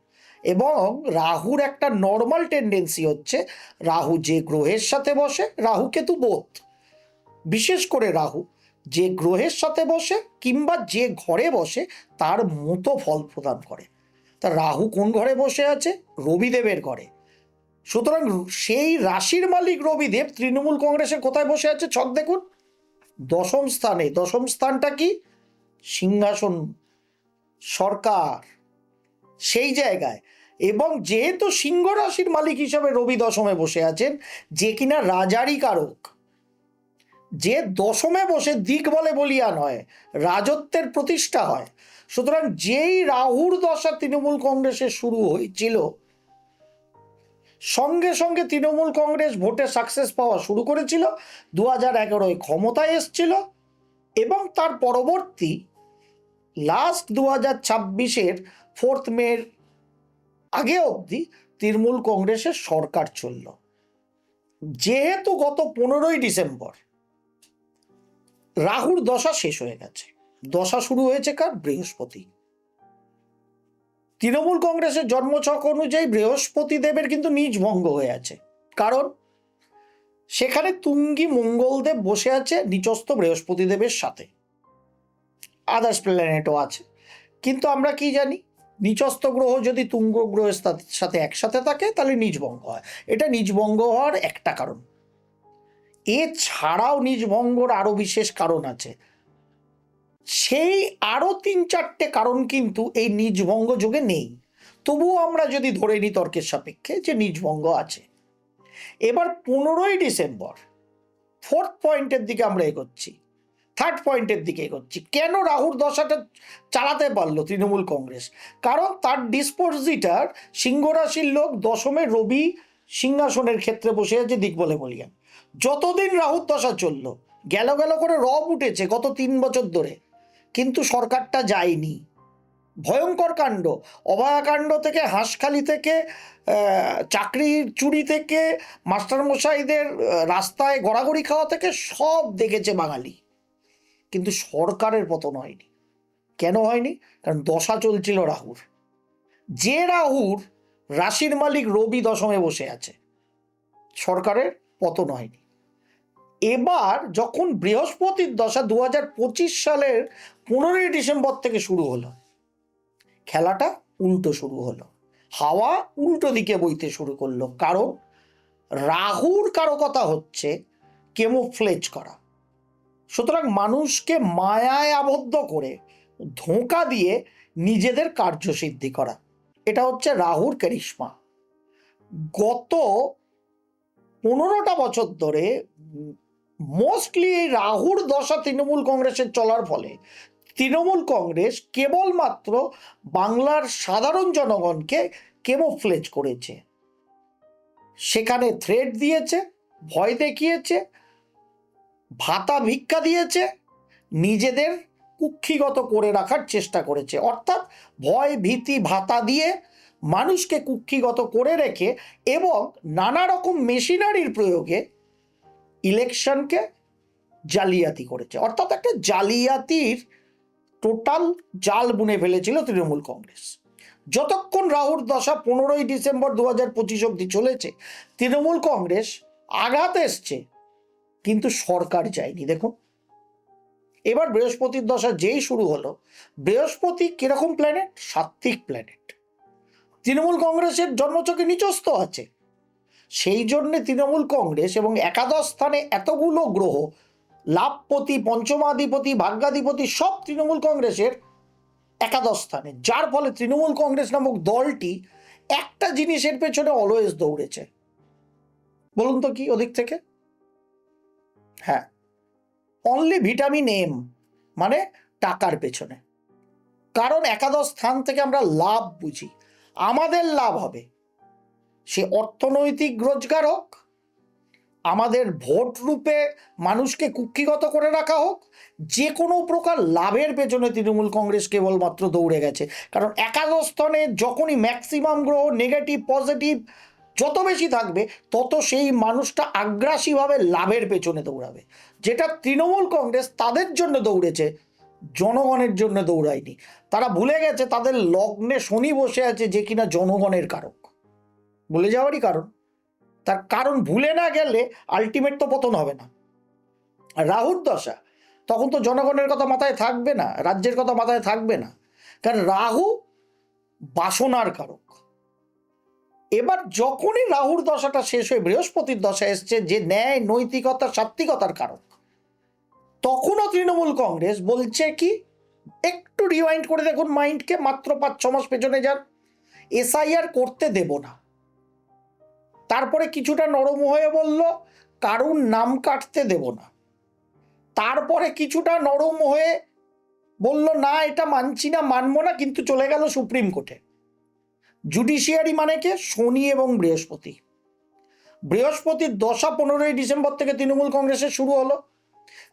Speaker 1: এবং রাহুর একটা নর্মাল টেন্ডেন্সি হচ্ছে, রাহু যে গ্রহের সাথে বসে, রাহু কেতু বোধ, বিশেষ করে রাহু যে গ্রহের সাথে বসে কিংবা যে ঘরে বসে তার মতো ফল প্রদান করে। তা রাহু কোন ঘরে বসে আছে? রবিদেবের ঘরে। সুতরাং সেই রাশির মালিক রবিদেব তৃণমূল কংগ্রেসের কোথায় বসে আছে? ছক দেখুন, দশম স্থানে। দশম স্থানটা কি? সিংহাসন, সরকার, সেই জায়গায়। এবং যেহেতু সিংহ রাশির মালিক হিসাবে রবি দশমে বসে আছেন, যে কিনা রাজারই কারক, যে দশমে বসে দিক বলে বলিয়ান হয়, রাজত্বের প্রতিষ্ঠা হয়। সুতরাং যেই রাহুর দশা তৃণমূল কংগ্রেসের শুরু হয়েছিল, সঙ্গে সঙ্গে তৃণমূল কংগ্রেস ভোটে সাকসেস পাওয়া শুরু করেছিল, 2011 ক্ষমতায় এসছিল, এবং তার পরবর্তী লাস্ট 2026-এর 4 মের আগে অবধি তৃণমূল কংগ্রেসের সরকার চলল। যেহেতু গত 15ই ডিসেম্বর রাহুর দশা শেষ হয়ে গেছে, দশা শুরু হয়েছে কার? বৃহস্পতি। তৃণমূল কংগ্রেসের জন্মছক অনুযায়ী বৃহস্পতি দেবের কিন্তু নিজ ভঙ্গ হয়ে আছে। কারণ সেখানে তুঙ্গি মঙ্গলদেব বসে আছে নিচস্থ বৃহস্পতি দেবের সাথে, আদার্স প্ল্যানেটও আছে। কিন্তু আমরা কি জানি, নিচস্থ গ্রহ যদি তুঙ্গ গ্রহের সাথে একসাথে থাকে তাহলে নিজভঙ্গ হয়। এটা নিজভঙ্গ হওয়ার একটা কারণ। এছাড়াও নিজভঙ্গর আরো বিশেষ কারণ আছে। সেই আরো 3-4টে কারণ কিন্তু এই নিজভঙ্গ যোগে নেই। তবুও আমরা যদি ধরে নিই তর্কের সাপেক্ষে যে নিজভঙ্গ আছে। এবার 15ই ডিসেম্বর 4th পয়েন্টের দিকে আমরা এগোচ্ছি, 3rd পয়েন্টের দিকে এগোচ্ছি। কেন রাহুর দশাটা চালাতে পারলো তৃণমূল কংগ্রেস? কারণ তার ডিসপোজিটার সিংহ রাশির লোক, দশমে রবি সিংহাসনের ক্ষেত্রে বসে আছে দিক বলে বলিয়ান। যতদিন রাহুর দশা চলল, গেল করে রব উঠেছে গত 3 বছর ধরে, কিন্তু সরকারটা যায়নি। ভয়ঙ্কর কাণ্ড, অভয়াকাণ্ড থেকে, হাঁসখালি থেকে, চাকরির চুরি থেকে, মাস্টারমশাইদের রাস্তায় গড়াগড়ি খাওয়া থেকে সব দেখেছে বাঙালি, কিন্তু সরকারের পতন হয়নি। কেন হয়নি? কারণ দশা চলছিল রাহুর। যে রাহুর রাশির মালিক রবি দশমে বসে আছে, সরকারের পতন হয়নি। এবার যখন বৃহস্পতির দশা 2025 সালের 15ই ডিসেম্বর থেকে শুরু হলো, খেলাটা উল্টো শুরু হলো, হাওয়া উল্টো দিকে বইতে শুরু করলো। কারণ রাহুর কারকতা হচ্ছে কেমোফ্লেজ করা। সুতরাং মানুষকে মায়ায় আবদ্ধ করে, ধোঁকা দিয়ে নিজেদের কার্যসিদ্ধি করা, এটা হচ্ছে রাহুর ক্যারিশমা। গত 15টা বছর ধরে মোস্টলি এই রাহুর দশা তৃণমূল কংগ্রেসের চলার ফলে তৃণমূল কংগ্রেস কেবলমাত্র বাংলার সাধারণ জনগণকে কেমোফ্লেজ করেছে। সেখানে থ্রেট দিয়েছে, ভয় দেখিয়েছে, ভাতা ভিক্ষা দিয়েছে, নিজেদের কুক্ষিগত করে রাখার চেষ্টা করেছে। অর্থাৎ ভয় ভীতি ভাতা দিয়ে মানুষকে কুক্ষিগত করে রেখে এবং নানা রকম মেশিনারির প্রয়োগে ইলেকশনকে জালিয়াতি করেছে। অর্থাৎ একটা জালিয়াতির টোটাল জাল বুনে ফেলেছিল তৃণমূল কংগ্রেস। যতক্ষণ রাহুর দশা 15ই ডিসেম্বর 2025 অবধি চলেছে, তৃণমূল কংগ্রেস আঘাত এসছে, কিন্তু সরকার যায়নি। দেখুন, এবার বৃহস্পতির দশা যেই শুরু হলো, বৃহস্পতি কিরকম প্ল্যানেট? সাত্ত্বিক প্ল্যানেট। তৃণমূল কংগ্রেসের জন্মছকে নিচস্থ আছে। সেই জন্যে তৃণমূল কংগ্রেস এবং একাদশ স্থানে এতগুলো গ্রহ, লাভপতি, পঞ্চমাধিপতি, ভাগ্যাধিপতি, সব তৃণমূল কংগ্রেসের একাদশ স্থানে, যার ফলে তৃণমূল কংগ্রেস নামক দলটি একটা জিনিসের পেছনে অলওয়েজ দৌড়েছে। বলুন তো কি ওদিক থেকে? হ্যাঁ, অনলি ভিটামিন এম, মানে টাকার পেছনে। কারণ একাদশ স্থান থেকে আমরা লাভ বুঝি, আমাদের লাভ হবে, সে অর্থনৈতিক রোজগার হোক, আমাদের ভোট রূপে মানুষকে কুক্ষিগত করে রাখা হোক, যে কোনো প্রকার লাভের পেছনে তৃণমূল কংগ্রেস কেবলমাত্র দৌড়ে গেছে। কারণ একাদশ স্থানে যখনই ম্যাক্সিমাম গ্রহ নেগেটিভ পজিটিভ যত বেশি থাকবে, তত সেই মানুষটা আগ্রাসীভাবে লাভের পেছনে দৌড়াবে। যেটা তৃণমূল কংগ্রেস তাদের জন্য দৌড়েছে, জনগণের জন্য দৌড়ায়নি। তারা ভুলে গেছে তাদের লগ্নে শনি বসে আছে, যে কিনা জনগণের কারক। ভুলে যাওয়ারই কারণ, তার কারণ ভুলে না গেলে আলটিমেট তো পতন হবে না। আর রাহুর দশা, তখন তো জনগণের কথা মাথায় থাকবে না, রাজ্যের কথা মাথায় থাকবে না, কারণ রাহু বাসনার কারক। এবার যখনই রাহুর দশাটা শেষ হয়ে বৃহস্পতির দশা এসছে, যে ন্যায় নৈতিকতা সাত্বিকতার কারক, তখনও তৃণমূল কংগ্রেস বলছে কি, একটু রিওয়াইন্ড করে দেখুন মাইন্ডকে, মাত্র 5-6 মাস পেছনে যান, এসআইআর করতে দেব না। তারপরে কিছুটা নরম হয়ে বলল কারুর নাম কাটতে দেব না। তারপরে কিছুটা নরম হয়ে বলল না এটা মানছি না, মানবো না, কিন্তু চলে গেল সুপ্রিম কোর্টে। জুডিশিয়ারি মানে কে? শনি এবং বৃহস্পতি। বৃহস্পতির দশা 15ই ডিসেম্বর থেকে তৃণমূল কংগ্রেসের শুরু হলো।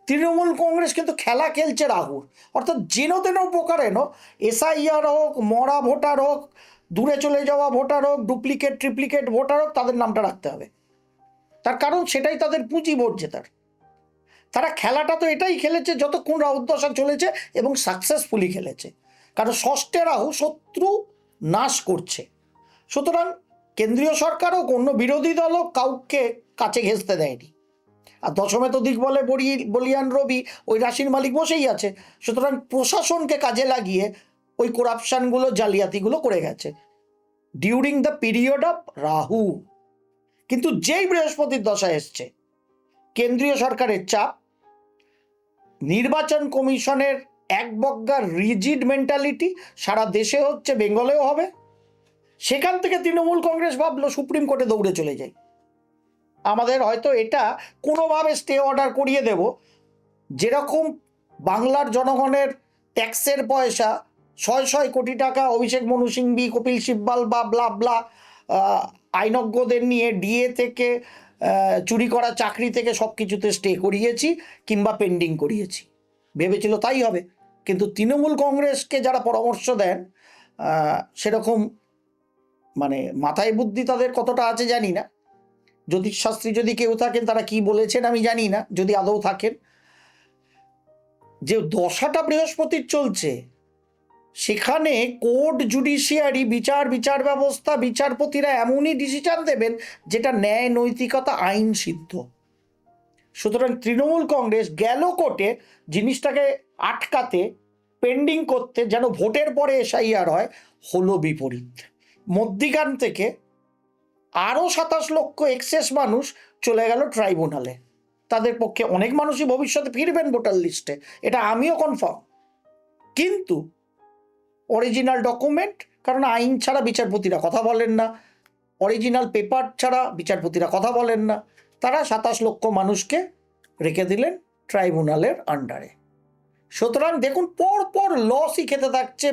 Speaker 1: তৃণমূল কংগ্রেস কিন্তু খেলা খেলছে রাহুর, অর্থাৎ যেন তেন প্রকারেণ এসআইআর হোক, মরা ভোটার হোক, দূরে চলে যাওয়া ভোটার হোক, ডুপ্লিকেট ট্রিপ্লিকেট ভোটার হোক, তাদের নামটা রাখতে হবে। তার কারণ সেটাই তাদের পুঁজি ভোট জেতার। তারা খেলাটা তো এটাই খেলেছে যতক্ষণ রাহুর দশা চলেছে, এবং সাকসেসফুলি খেলেছে। কারণ ষষ্ঠে রাহু শত্রু নাশ করছে। সুতরাং কেন্দ্রীয় সরকার হোক, অন্য বিরোধী দল হোক, কাউকে কাছে ঘেঁচতে দেয়নি। আর দশমে তো দিক বলে বলিয়ান রবি, ওই রাশির মালিক বসেই আছে। সুতরাং প্রশাসনকে কাজে লাগিয়ে ওই করাপশানগুলো, জালিয়াতিগুলো করে গেছে during the period of Rahu. কিন্তু যেই বৃহস্পতির দশা এসছে, কেন্দ্রীয় সরকারের চাপ, নির্বাচন কমিশনের একবজ্ঞা রিজিড মেন্টালিটি, সারা দেশে হচ্ছে, বেঙ্গলেও হবে। সেখান থেকে তৃণমূল কংগ্রেস ভাবলো সুপ্রিম কোর্টে দৌড়ে চলে যাই, আমাদের হয়তো এটা কোনোভাবে স্টে অর্ডার করিয়ে দেব। যেরকম বাংলার জনগণের ট্যাক্সের পয়সা 600 কোটি টাকা অভিষেক মনু সিংভি, কপিল সিব্বাল বা ব্লা ব্লা আইনজ্ঞদের নিয়ে ডিএ থেকে চুরি করা চাকরি থেকে সব কিছুতে স্টে করিয়েছি কিংবা পেন্ডিং করিয়েছি, ভেবেছিল তাই হবে। কিন্তু তৃণমূল কংগ্রেসকে যারা পরামর্শ দেন, সেরকম মানে মাথায় বুদ্ধি তাদের কতটা আছে জানি না। জ্যোতিষশাস্ত্রী যদি কেউ থাকেন, তারা কি বলেছেন আমি জানি না, যদি আদৌ থাকেন। যে দশাটা বৃহস্পতির চলছে, সেখানে কোর্ট, জুডিশিয়ারি, বিচার ব্যবস্থা, বিচারপতিরা এমনই ডিসিশন দেবেন যেটা ন্যায় নৈতিকতা আইন সিদ্ধ। সুতরাং তৃণমূল কংগ্রেস গেল কোর্টে জিনিসটাকে আটকাতে, পেন্ডিং করতে, যেন ভোটের পরে এসআইআর হয়, হলো বিপরীত। মধ্যিখান থেকে আরও 27 লক্ষ এক্সেস মানুষ চলে গেল ট্রাইব্যুনালে। তাদের পক্ষে অনেক মানুষই ভবিষ্যতে ফিরবেন ভোটার লিস্টে, এটা আমিও কনফার্ম। কিন্তু অরিজিনাল ডকুমেন্ট, কারণ আইন ছাড়া বিচারপতিরা কথা বলেন না, অরিজিনাল পেপার ছাড়া বিচারপতিরা কথা বলেন না, তারা 27 লক্ষ মানুষকে রেখে দিলেন ট্রাইব্যুনালের আন্ডারে। সুতরাং দেখুন, পরপর লসই খেতে থাকছে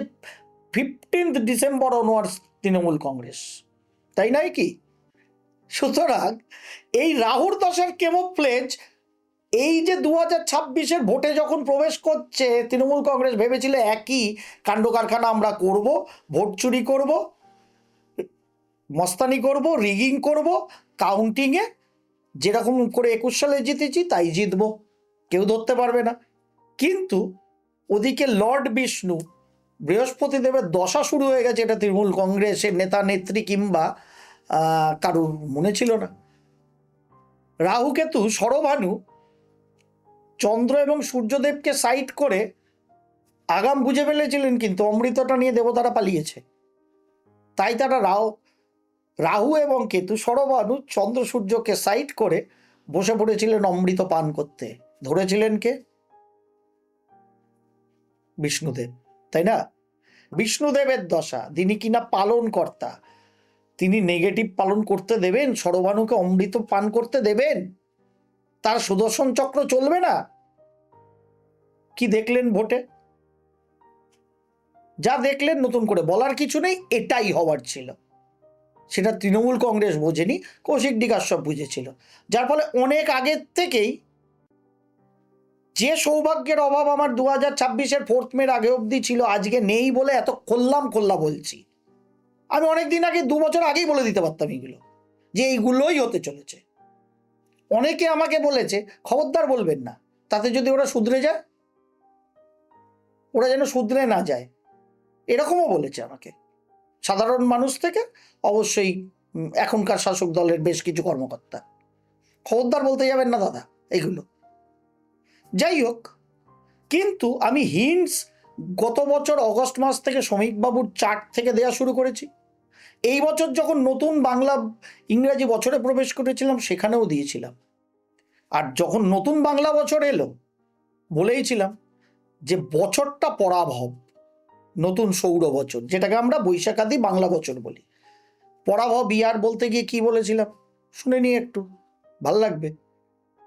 Speaker 1: 15 ডিসেম্বর অনওয়ার্ডস তৃণমূল কংগ্রেস, তাই নয় কি? সুতরাং এই রাহুর দশার কেমোফ্লেজ, এই যে 2026-এর ভোটে যখন প্রবেশ করছে, তৃণমূল কংগ্রেস ভেবেছিল একই কাণ্ড কারখানা আমরা করব, ভোট চুরি করব, মস্তানি করব, রিগিং করব, কাউন্টিংয়ে যেরকম করে 21 সালে জিতেছি তাই জিতব, কেউ ধরতে পারবে না। কিন্তু ওদিকে লর্ড বিষ্ণু, বৃহস্পতি দেবের দশা শুরু হয়ে গেছে, এটা তৃণমূল কংগ্রেসের নেতা নেত্রী কিংবা কারুর মনে ছিল না। রাহু কেতু সরভানু চন্দ্র এবং সূর্যদেবকে সাইড করে আগাম বুঝে ফেলেছিলেন, কিন্তু অমৃতটা নিয়ে দেবতারা পালিয়েছে। তাই তারা রাহু এবং কেতু, সরভানু চন্দ্র সূর্যকে সাইড করে বসে পড়েছিলেন অমৃত পান করতে। ধরেছিলেন কে? বিষ্ণুদেব, তাই না? বিষ্ণুদেবের দশা, তিনি কিনা পালন কর্তা, তিনি নেগেটিভ পালন করতে দেবেন? সরভানুকে অমৃত পান করতে দেবেন? তার সুদর্শন চক্র চলবে না? কি দেখলেন ভোটে? যা দেখলেন নতুন করে বলার কিছু নেই, এটাই হওয়ার ছিল। সেটা তৃণমূল কংগ্রেস বোঝেনি, কৌশিক-ডি কাশ্যপ বুঝেছিল। যার ফলে অনেক আগের থেকেই যে সৌভাগ্যের অভাব আমার 2026-এর 4th মের আগে অবধি ছিল, আজকে নেই বলে এত খোল্লা বলছি। আমি অনেক দিন আগে, 2 বছর আগেই বলে দিতে পারতাম এগুলো, যে এইগুলোই হতে চলেছে। অনেকে আমাকে বলেছে খবরদার বলবেন না, তাতে যদি ওরা শুধরে যায়, ওরা যেন শুধরে না যায়, এরকমও বলেছে আমাকে সাধারণ মানুষ থেকে, অবশ্যই এখনকার শাসক দলের বেশ কিছু কর্মকর্তা। খবরদার বলতে যাবেন না দাদা এইগুলো। যাই হোক, কিন্তু আমি হিন্টস গত বছর অগস্ট মাস থেকে শ্রমিকবাবুর চার্ট থেকে দেওয়া শুরু করেছি। এই বছর যখন নতুন বাংলা ইংরাজি বছরে প্রবেশ করেছিলাম সেখানেও দিয়েছিলাম। আর যখন নতুন বাংলা বছর এলো বলেইছিলাম যে বছরটা পরাভব, নতুন সৌর বছর, যেটাকে আমরা বৈশাখাদি বাংলা বছর বলি। পরাভব ইয়ার বলতে গিয়ে কি বলেছিলাম শুনে নিয়ে একটু, ভাল লাগবে।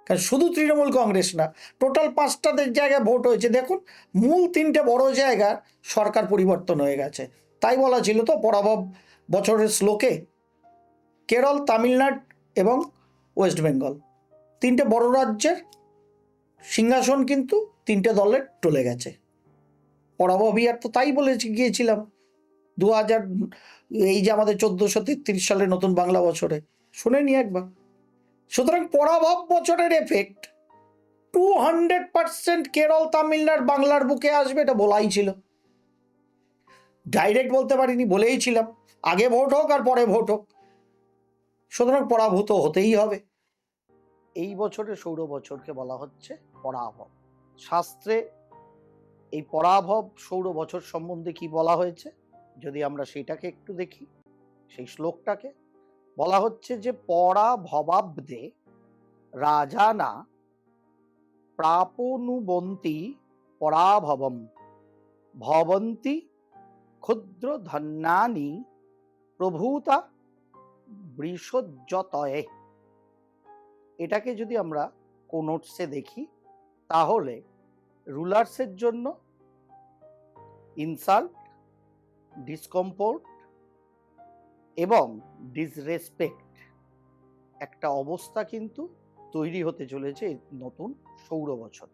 Speaker 1: কারণ শুধু তৃণমূল কংগ্রেস না, টোটাল 5টা জায়গায় ভোট হয়েছে। দেখুন, মূল 3টে বড় জায়গা সরকার পরিবর্তন হয়ে গেছে। তাই বলা ছিল তো পরাভব বছরের শ্লোকে, কেরল, তামিলনাড়ু এবং ওয়েস্ট বেঙ্গল, 3টে বড় রাজ্যের সিংহাসন কিন্তু 3টে দলের টলে গেছে। পরাভব ইয়ার তো তাই বলে গিয়েছিলাম 2000, এই যে আমাদের 1433 সালের নতুন বাংলা বছরে, শুনে নি একবার। সুতরাং পরাভব বছরের এফেক্ট 200% কেরল, তামিলনাড়ু, বাংলার বুকে আসবে, এটা বলাই ছিল। ডাইরেক্ট বলতে পারিনি, বলেইছিলাম আগে ভোট হোক আর পরে ভোট হোক, সুতরাং পরাভূত হতেই হবে। এই বছরের সৌর বছরকে বলা হচ্ছে পরাভব। শাস্ত্রে এই পরাভব সৌর বছর সম্বন্ধে কি বলা হয়েছে, যদি আমরা সেটাকে একটু দেখি, সেই শ্লোকটাকে বলা হচ্ছে যে পরাভবাব্দে রাজানা প্রাপনুবন্তি পরাভবম ভবন্তি ক্ষুদ্র ধন্যানি প্রভূতা বৃষজ্যতয়ে। এটাকে যদি আমরা কোনোটসে দেখি তাহলে রুলার্সের জন্য ইনসাল্ট, ডিসকমফোর্ট এবং ডিসরেসপেক্ট একটা অবস্থা কিন্তু তৈরি হতে চলেছে এই নতুন সৌর বছর।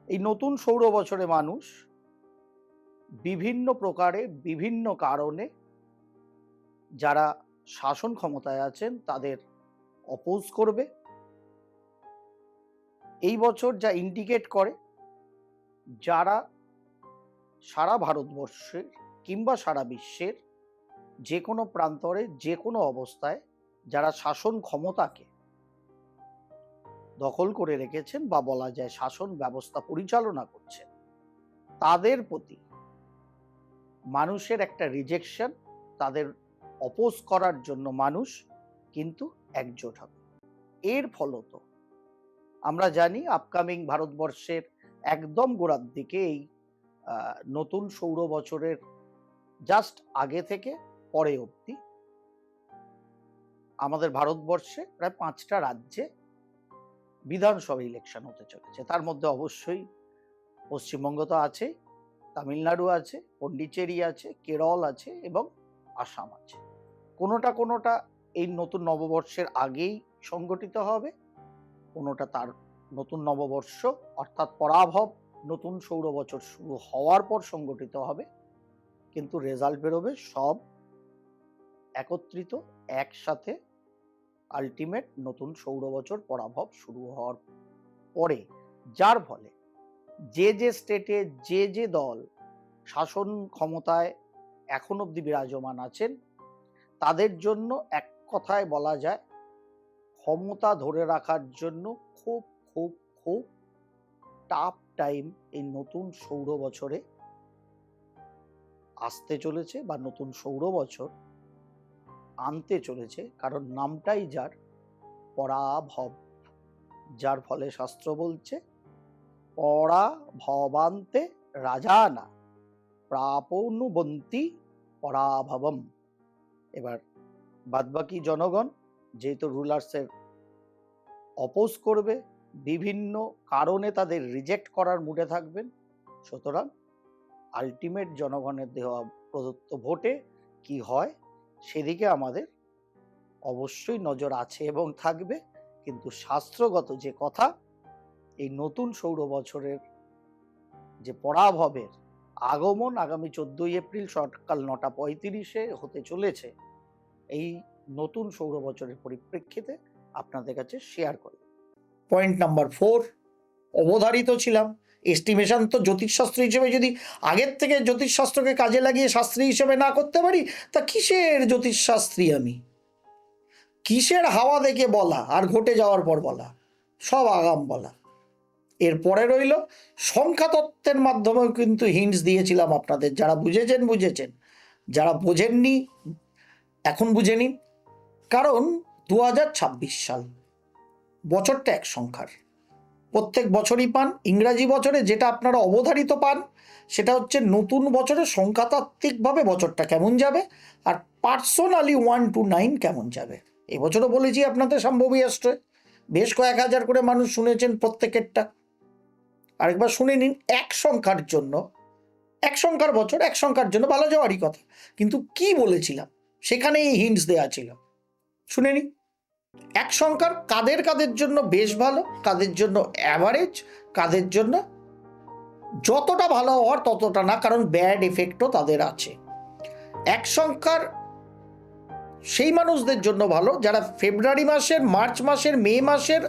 Speaker 1: এই নতুন সৌর বছরে মানুষ বিভিন্ন প্রকারে, বিভিন্ন কারণে যারা শাসন ক্ষমতায় আছেন তাদের অপোজ করবে। এই বছর যা ইন্ডিকেট করে, যারা সারা ভারতবর্ষের কিংবা সারা বিশ্বের যে কোনো প্রান্তরে, যে কোনো অবস্থায় যারা শাসন ক্ষমতাকে দখল করে রেখেছেন বা বলা যায় শাসন ব্যবস্থা পরিচালনা করছেন, তাদের প্রতি মানুষের একটা রিজেকশন, তাদের অপোজ করার জন্য মানুষ কিন্তু একজোট হবে। এর ফলত আমরা জানি আপকামিং ভারতবর্ষের একদম গোড়ার দিকে এই নতুন সৌর বছরের জাস্ট আগে থেকে পরে অবধি আমাদের ভারতবর্ষে প্রায় 5টা রাজ্যে বিধানসভা ইলেকশন হতে চলেছে। তার মধ্যে অবশ্যই পশ্চিমবঙ্গ তো আছে, তামিলনাড়ু আছে, পন্ডিচেরি আছে, কেরল আছে এবং আসাম আছে। কোনোটা এই নতুন নববর্ষের আগেই সংগঠিত হবে, কোনোটা তার নতুন নববর্ষ অর্থাৎ পরাভব নতুন সৌর বছর শুরু হওয়ার পর সংগঠিত হবে। কিন্তু রেজাল্ট বেরোবে সব একত্রিত একসাথে, আলটিমেট নতুন সৌর বছর পরাভব শুরু হওয়ার পরে। যার ফলে যে স্টেটে যে দল শাসন ক্ষমতায় এখন অবধি বিরাজমান আছেন, তাদের জন্য এক কথায় বলা যায় ক্ষমতা ধরে রাখার জন্য খুব খুব খুব টাফ টাইম এই নতুন সৌর বছরে আসতে চলেছে বা নতুন সৌর বছর আনতে চলেছে। কারণ নামটাই যার পরাভব, যার ফলে শাস্ত্র বলছে পরাভবান্তে রাজানা প্রাপনুবন্তি পরাভবম। এবার বাদবাকি জনগণ যেহেতু রুলার্সের অপোজ করবে, বিভিন্ন কারণে তাদের রিজেক্ট করার মুডে থাকবেন, সুতরাং আলটিমেট জনগণের দেওয়া প্রদত্ত ভোটে কি হয় সেদিকে আমাদের অবশ্যই নজর আছে এবং থাকবে। কিন্তু শাস্ত্রগত যে কথা, এই নতুন সৌর বছরের যে পরাভবের আগমন আগামী 14ই এপ্রিল সকাল 9:35 হতে চলেছে, এই নতুন সৌর বছরের পরিপ্রেক্ষিতে আপনাদের কাছে শেয়ার করি। পয়েন্ট নাম্বার 4, অবধারিত ছিলাম। এস্টিমেশন তো জ্যোতিষশাস্ত্র হিসেবে যদি আগের থেকে জ্যোতিষশাস্ত্রকে কাজে লাগিয়ে শাস্ত্রী হিসেবে না করতে পারি, তা কিসের জ্যোতিষশাস্ত্রী আমি? কিসের হাওয়া দেখে বলা আর ঘটে যাওয়ার পর বলা? সব আগাম বলা। এরপরে রইল সংখ্যাতত্ত্বের মাধ্যমেও কিন্তু হিন্টস দিয়েছিলাম আপনাদের। যারা বুঝেছেন, যারা বোঝেননি এখন বুঝে নিন। কারণ 2026 সাল বছরটা এক সংখ্যার, প্রত্যেক বছরই পান। ইংরাজি বছরে যেটা আপনারা অবধারিত পান সেটা হচ্ছে নতুন বছরে সংখ্যাতাত্ত্বিকভাবে বছরটা কেমন যাবে, আর পার্সোনালি 1 to 9 কেমন যাবে। এবছরও বলেছি আপনাদের সম্ভবী অ্যাস্ট্রো, বেশ কয়েক হাজার করে মানুষ শুনেছেন প্রত্যেকেরটা। আরেকবার শুনে নিন। এক সংখ্যার জন্য, এক সংখ্যার বছর, এক সংখ্যার জন্য ভালো যাওয়ারই কথা, কিন্তু কি বলেছিলাম সেখানে এই হিন্টস দেওয়া ছিল। শুনে নিন। এক সংখ্যার কাদের কাদের জন্য বেশ ভালো, কাদের জন্য অ্যাভারেজ, কাদের জন্য যতটা ভালো হওয়ার ততটা না, কারণ ব্যাড এফেক্টও তাদের আছে। এক সংখ্যার সেই মানুষদের জন্য ভালো যারা ফেব্রুয়ারি মাসের, মার্চ মাসের, মে মাসের,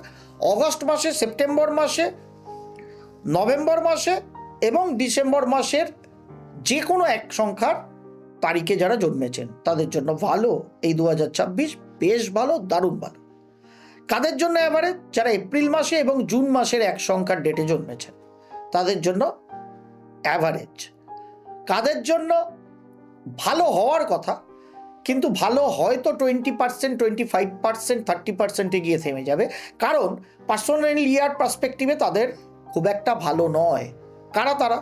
Speaker 1: অগস্ট মাসে, সেপ্টেম্বর মাসে, নভেম্বর মাসে এবং ডিসেম্বর মাসের যে কোনো এক সংখ্যার তারিখে যারা জন্মেছেন তাদের জন্য ভালো। এই 2026 বেশ ভালো, দারুণ ভালো। কাদের জন্য অ্যাভারেজ? যারা এপ্রিল মাসে এবং জুন মাসের এক সংখ্যার ডেটে জন্মেছেন তাদের জন্য অ্যাভারেজ। কাদের জন্য ভালো হওয়ার কথা, কিন্তু ভালো হয়তো 20%, 25%, 30% গিয়ে থেমে যাবে, কারণ পার্সোনাল ইয়ার পার্সপেক্টিভে তাদের খুব একটা ভালো নয়। কারা তারা?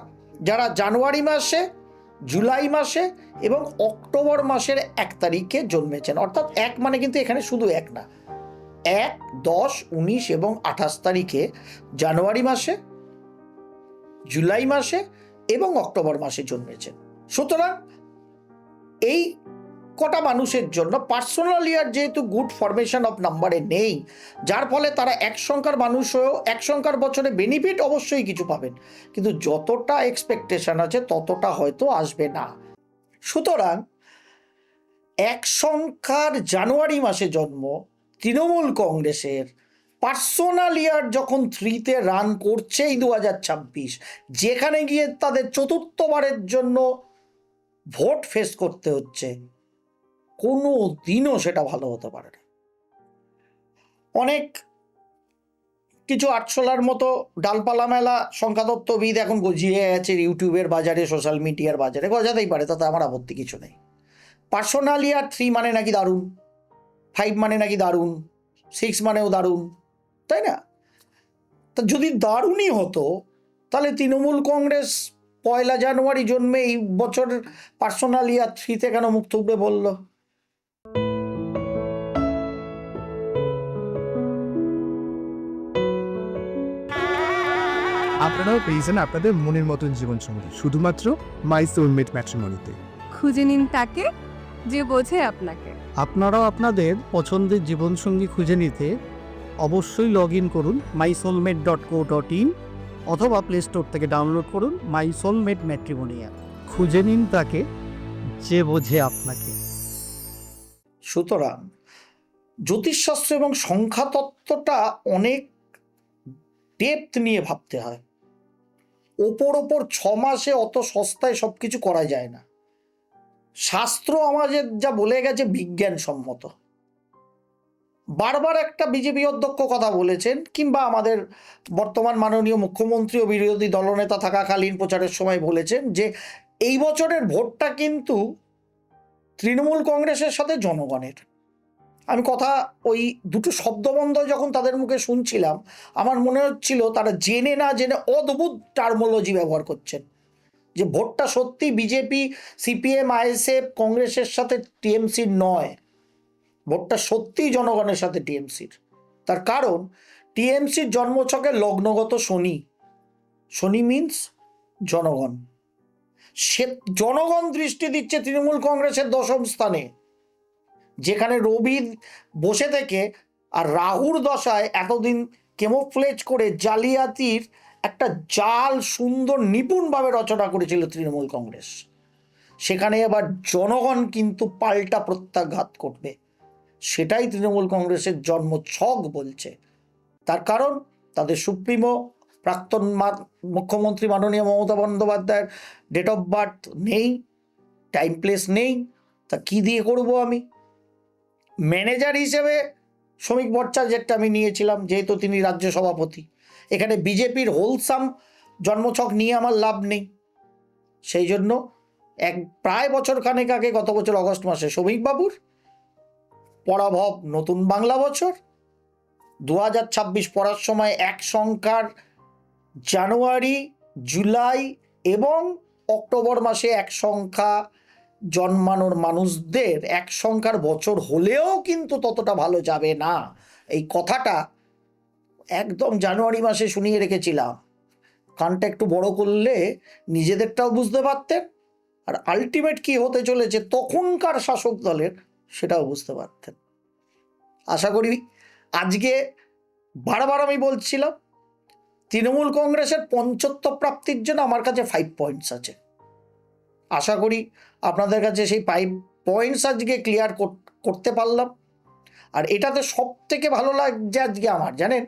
Speaker 1: যারা জানুয়ারি মাসে, জুলাই মাসে এবং অক্টোবর মাসের 1 তারিখে জন্মেছেন। অর্থাৎ এক মানে কিন্তু এখানে শুধু এক না, 1, 10, 19 এবং 28 তারিখে জানুয়ারি মাসে, জুলাই মাসে এবং অক্টোবর মাসে জন্মেছেন। সুতরাং এই কটা মানুষের জন্য পার্সোনাল ইয়ার যেহেতু গুড ফরমেশন অফ নাম্বারে নেই, যার ফলে তারা এক সংখ্যার মানুষ হয়েও এক সংখ্যার বছরে বেনিফিট অবশ্যই কিছু পাবেন, কিন্তু যতটা এক্সপেকটেশন আছে ততটা হয়তো আসবে না। সুতরাং এক সংখ্যার জানুয়ারি মাসে জন্ম তৃণমূল কংগ্রেসের পার্সোনাল ইয়ার যখন 3-তে রান করছে এই 2026, যেখানে গিয়ে তাদের চতুর্থবারের জন্য ভোট ফেস করতে হচ্ছে, কোনো দিনও সেটা ভালো হতে পারে না। অনেক কিছু আটশোলার মতো ডালপালা মেলা সংখ্যাতত্ত্ববিদ এখন গজিয়ে আছে ইউটিউবের বাজারে, সোশ্যাল মিডিয়ার বাজারে, গজাতেই পারে, তাতে আমার আপত্তি কিছু নেই। পার্সোনাল ইয়ার 3 মানে নাকি দারুণ, 5 মানে নাকি দারুণ, 6 মানেও দারুণ, তাই না? তা যদি দারুণই হতো তাহলে তৃণমূল কংগ্রেস 1 জানুয়ারি জন্মে এই বছর পার্সোনাল ইয়ার 3-তে কেন মুখ থুবড়ে বলল?
Speaker 2: আপনারাও পেয়েছেন আপনাদের মনের মতন জীবনসঙ্গী শুধুমাত্র মাই সোলমেট ম্যাট্রিমনিতে।
Speaker 3: খুঁজে নিন তাকে যে বোঝে আপনাকে।
Speaker 4: আপনারাও আপনাদের পছন্দের জীবনসঙ্গী খুঁজে নিতে অবশ্যই লগ ইন করুন mysoulmate.co.in অথবা প্লে স্টোর থেকে ডাউনলোড করুন মাই সোলমেট ম্যাট্রিমনি অ্যাপ। খুঁজে নিন তাকে যে বোঝে আপনাকে।
Speaker 1: সুতরাং জ্যোতিষশাস্ত্র এবং সংখ্যাতত্ত্বটা অনেক ডেপথ নিয়ে ভাবতে হয়। ওপর 6 মাসে অত সস্তায় সব কিছু করা যায় না। শাস্ত্র আমাদের যা বলে গেছে বিজ্ঞানসম্মত। বারবার একটা বিজেপি অধ্যক্ষ কথা বলেছেন, কিংবা আমাদের বর্তমান মাননীয় মুখ্যমন্ত্রী ও বিরোধী দলনেতা থাকাকালীন প্রচারের সময় বলেছেন যে এই বছরের ভোটটা কিন্তু তৃণমূল কংগ্রেসের সাথে জনগণের। আমি কথা ওই দুটো শব্দবন্ধ যখন তাদের মুখে শুনছিলাম, আমার মনে হচ্ছিল তারা জেনে না জেনে অদ্ভুত টার্মোলজি ব্যবহার করছেন, যে ভোটটা সত্যি বিজেপি, সিপিএম, আইএসএফ, কংগ্রেসের সাথে টিএমসির নয়, ভোটটা সত্যিই জনগণের সাথে টিএমসির। তার কারণ টিএমসির জন্মছকে লগ্নগত শনি, শনি মিন্স জনগণ, সে জনগণ দৃষ্টি দিচ্ছে তৃণমূল কংগ্রেসের 10ম স্থানে, যেখানে রবি বসে থেকে আর রাহুর দশায় এতদিন কেমোফ্লেজ করে জালিয়াতির একটা জাল সুন্দর নিপুণভাবে রচনা করেছিল তৃণমূল কংগ্রেস, সেখানে এবার জনগণ কিন্তু পাল্টা প্রত্যাঘাত করবে। সেটাই তৃণমূল কংগ্রেসের জন্মছক বলছে। তার কারণ তাদের সুপ্রিমো প্রাক্তন মুখ্যমন্ত্রী মাননীয় মমতা বন্দ্যোপাধ্যায়ের ডেট অফ বার্থ নেই, টাইম প্লেস নেই। তা কি দিয়ে করব আমি? ম্যানেজার হিসেবে শ্রমিক ভট্টাচার্যটা আমি নিয়েছিলাম, যেহেতু তিনি রাজ্য সভাপতি। এখানে বিজেপির হোলসাম জন্মছক নিয়ে আমার লাভ নেই। সেই জন্য প্রায় বছর খানেক আগে, গত বছর অগস্ট মাসে শ্রমিকবাবুর পরাভব নতুন বাংলা বছর 2026 পড়ার সময় এক সংখ্যার জানুয়ারি, জুলাই এবং অক্টোবর মাসে এক সংখ্যা জন্মানোর মানুষদের এক সংখ্যার বছর হলেও কিন্তু ততটা ভালো যাবে না। এই কথাটা একদম জানুয়ারি মাসে শুনিয়ে রেখেছিলাম। কানটা একটু বড় করলে নিজেদেরটাও বুঝতে পারতেন, আর আলটিমেট কি হতে চলেছে তখনকার শাসক দলের সেটাও বুঝতে পারতেন। আশা করি আজকে বারবার আমি বলছিলাম, তৃণমূল কংগ্রেসের পঞ্চত্ব প্রাপ্তির জন্য আমার কাছে 5 পয়েন্টস আছে। আশা করি আপনাদের কাছে সেই 5 পয়েন্টস আজকে ক্লিয়ার করতে পারলাম। আর এটাতে সব থেকে ভালো লাগছে আজকে আমার, জানেন,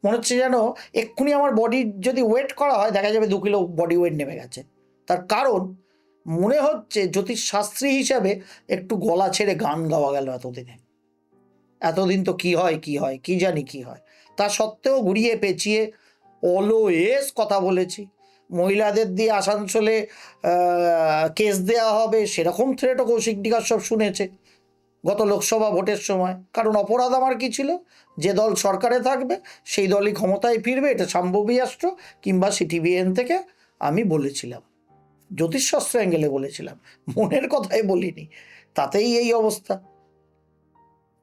Speaker 1: মনে হচ্ছে যেন এক্ষুনি আমার বডি যদি ওয়েট করা হয় দেখা যাবে 2 কিলো বডি ওয়েট নেমে গেছে। তার কারণ মনে হচ্ছে জ্যোতিষশাস্ত্রী হিসাবে একটু গলা ছেড়ে গান গাওয়া গেল এতদিন তো কি হয় কি জানি কি হয়। তা সত্ত্বেও ঘুরিয়ে পেঁচিয়ে অলওয়েজ কথা বলেছি। মহিলাদের দিয়ে আসানসোলে কেস দেওয়া হবে সেরকম থ্রেটও কৌশিক ডিগার সব শুনেছে গত লোকসভা ভোটের সময়। কারণ অপরাধ আমার কি ছিল? যে দল সরকারে থাকবে সেই দলই ক্ষমতায় ফিরবে, এটা সম্ভবী রাষ্ট্র কিংবা সিটিবিএন থেকে আমি বলেছিলাম, জ্যোতিষশাস্ত্র অ্যাঙ্গেলে বলেছিলাম, মনের কথাই বলিনি। তাতেই এই অবস্থা।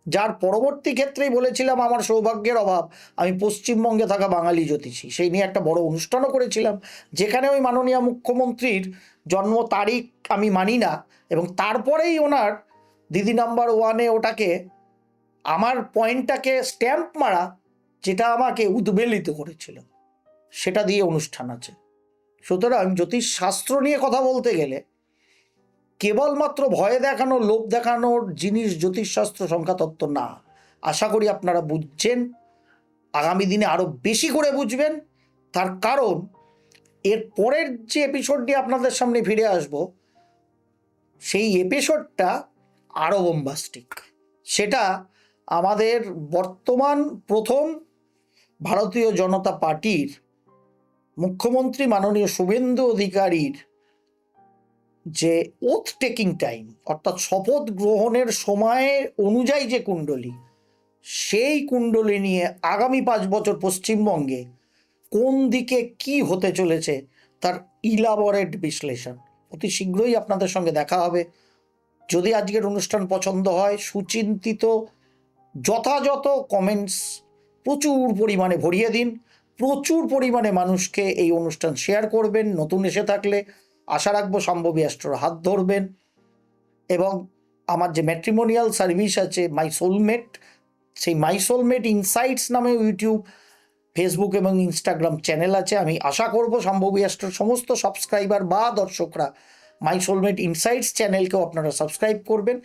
Speaker 1: যার পরবর্তী ক্ষেত্রেই বলেছিলাম আমার সৌভাগ্যের অভাব আমি পশ্চিমবঙ্গে থাকা বাঙালি জ্যোতিষী, সেই নিয়ে একটা বড় অনুষ্ঠানও করেছিলাম, যেখানে ওই মাননীয় মুখ্যমন্ত্রীর জন্ম তারিখ আমি মানি না, এবং তারপরেই ওনার দিদি নাম্বার 1-এ ওটাকে আমার পয়েন্টটাকে স্ট্যাম্প মারা, যেটা আমাকে উদ্বেলিত করেছিল, সেটা দিয়ে অনুষ্ঠান আছে। সুতরাং জ্যোতিষশাস্ত্র নিয়ে কথা বলতে গেলে কেবলমাত্র ভয় দেখানো, লোভ দেখানোর জিনিস জ্যোতিষশাস্ত্র সংখ্যাতত্ত্ব না। আশা করি আপনারা বুঝছেন, আগামী দিনে আরও বেশি করে বুঝবেন। তার কারণ এর পরের যে এপিসোড নিয়ে আপনাদের সামনে ফিরে আসব, সেই এপিসোডটা আরও বোম্বাস্টিক। সেটা আমাদের বর্তমান প্রথম ভারতীয় জনতা পার্টির মুখ্যমন্ত্রী মাননীয় শুভেন্দু অধিকারীর যে ওথ টেকিং টাইম, অর্থাৎ শপথ গ্রহণের সময় অনুযায়ী যে কুণ্ডলী, সেই কুণ্ডলী নিয়ে আগামী 5 বছর পশ্চিমবঙ্গে কোন দিকে কি হতে চলেছে তার ইলাবোরেট বিশ্লেষণ অতি শীঘ্রই আপনাদের সঙ্গে দেখা হবে। যদি আজকের অনুষ্ঠান পছন্দ হয়, সুচিন্তিত যথাযথ কমেন্টস প্রচুর পরিমাণে ভরিয়ে দিন, প্রচুর পরিমাণে মানুষকে এই অনুষ্ঠান শেয়ার করবেন। নতুন এসে থাকলে আশা রাখবো সম্ভবী অ্যাস্ট্রোর হাত ধরবেন, এবং আমার যে ম্যাট্রিমোনিয়াল সার্ভিস আছে মাই সোলমেট, সেই মাই সোলমেট ইনসাইটস নামে ইউটিউব, ফেসবুক এবং ইনস্টাগ্রাম চ্যানেল আছে। আমি আশা করব সম্ভবী অ্যাস্ট্রোর সমস্ত সাবস্ক্রাইবার বা দর্শকরা মাই সোলমেট ইনসাইটস চ্যানেলকেও আপনারা সাবস্ক্রাইব করবেন।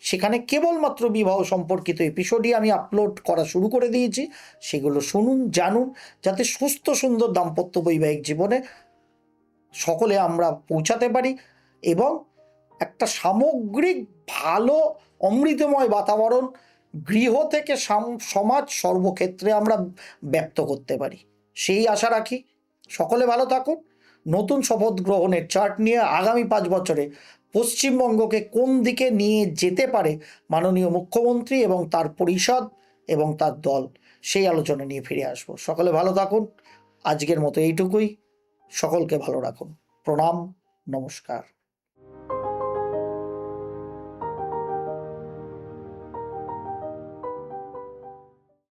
Speaker 1: সেখানে কেবলমাত্র বিবাহ সম্পর্কিত এপিসোডই আমি আপলোড করা শুরু করে দিয়েছি, সেগুলো শুনুন, জানুন, যাতে সুস্থ সুন্দর দাম্পত্য বৈবাহিক জীবনে সকলে আমরা পৌঁছাতে পারি এবং একটা সামগ্রিক ভালো অমৃতময় বাতাবরণ গৃহ থেকে সমাজ সর্বক্ষেত্রে আমরা ব্যক্ত করতে পারি, সেই আশা রাখি। সকলে ভালো থাকুন। নতুন শপথ গ্রহণের চার্ট নিয়ে আগামী 5 বছরে পশ্চিমবঙ্গকে কোন দিকে নিয়ে যেতে পারে মাননীয় মুখ্যমন্ত্রী এবং তার পরিষদ এবং তার দল, সেই আলোচনা নিয়ে ফিরে আসবো। সকলে ভালো থাকুন। আজকের মতো এইটুকুই। সকলকে ভালো রাখুন। প্রণাম, নমস্কার।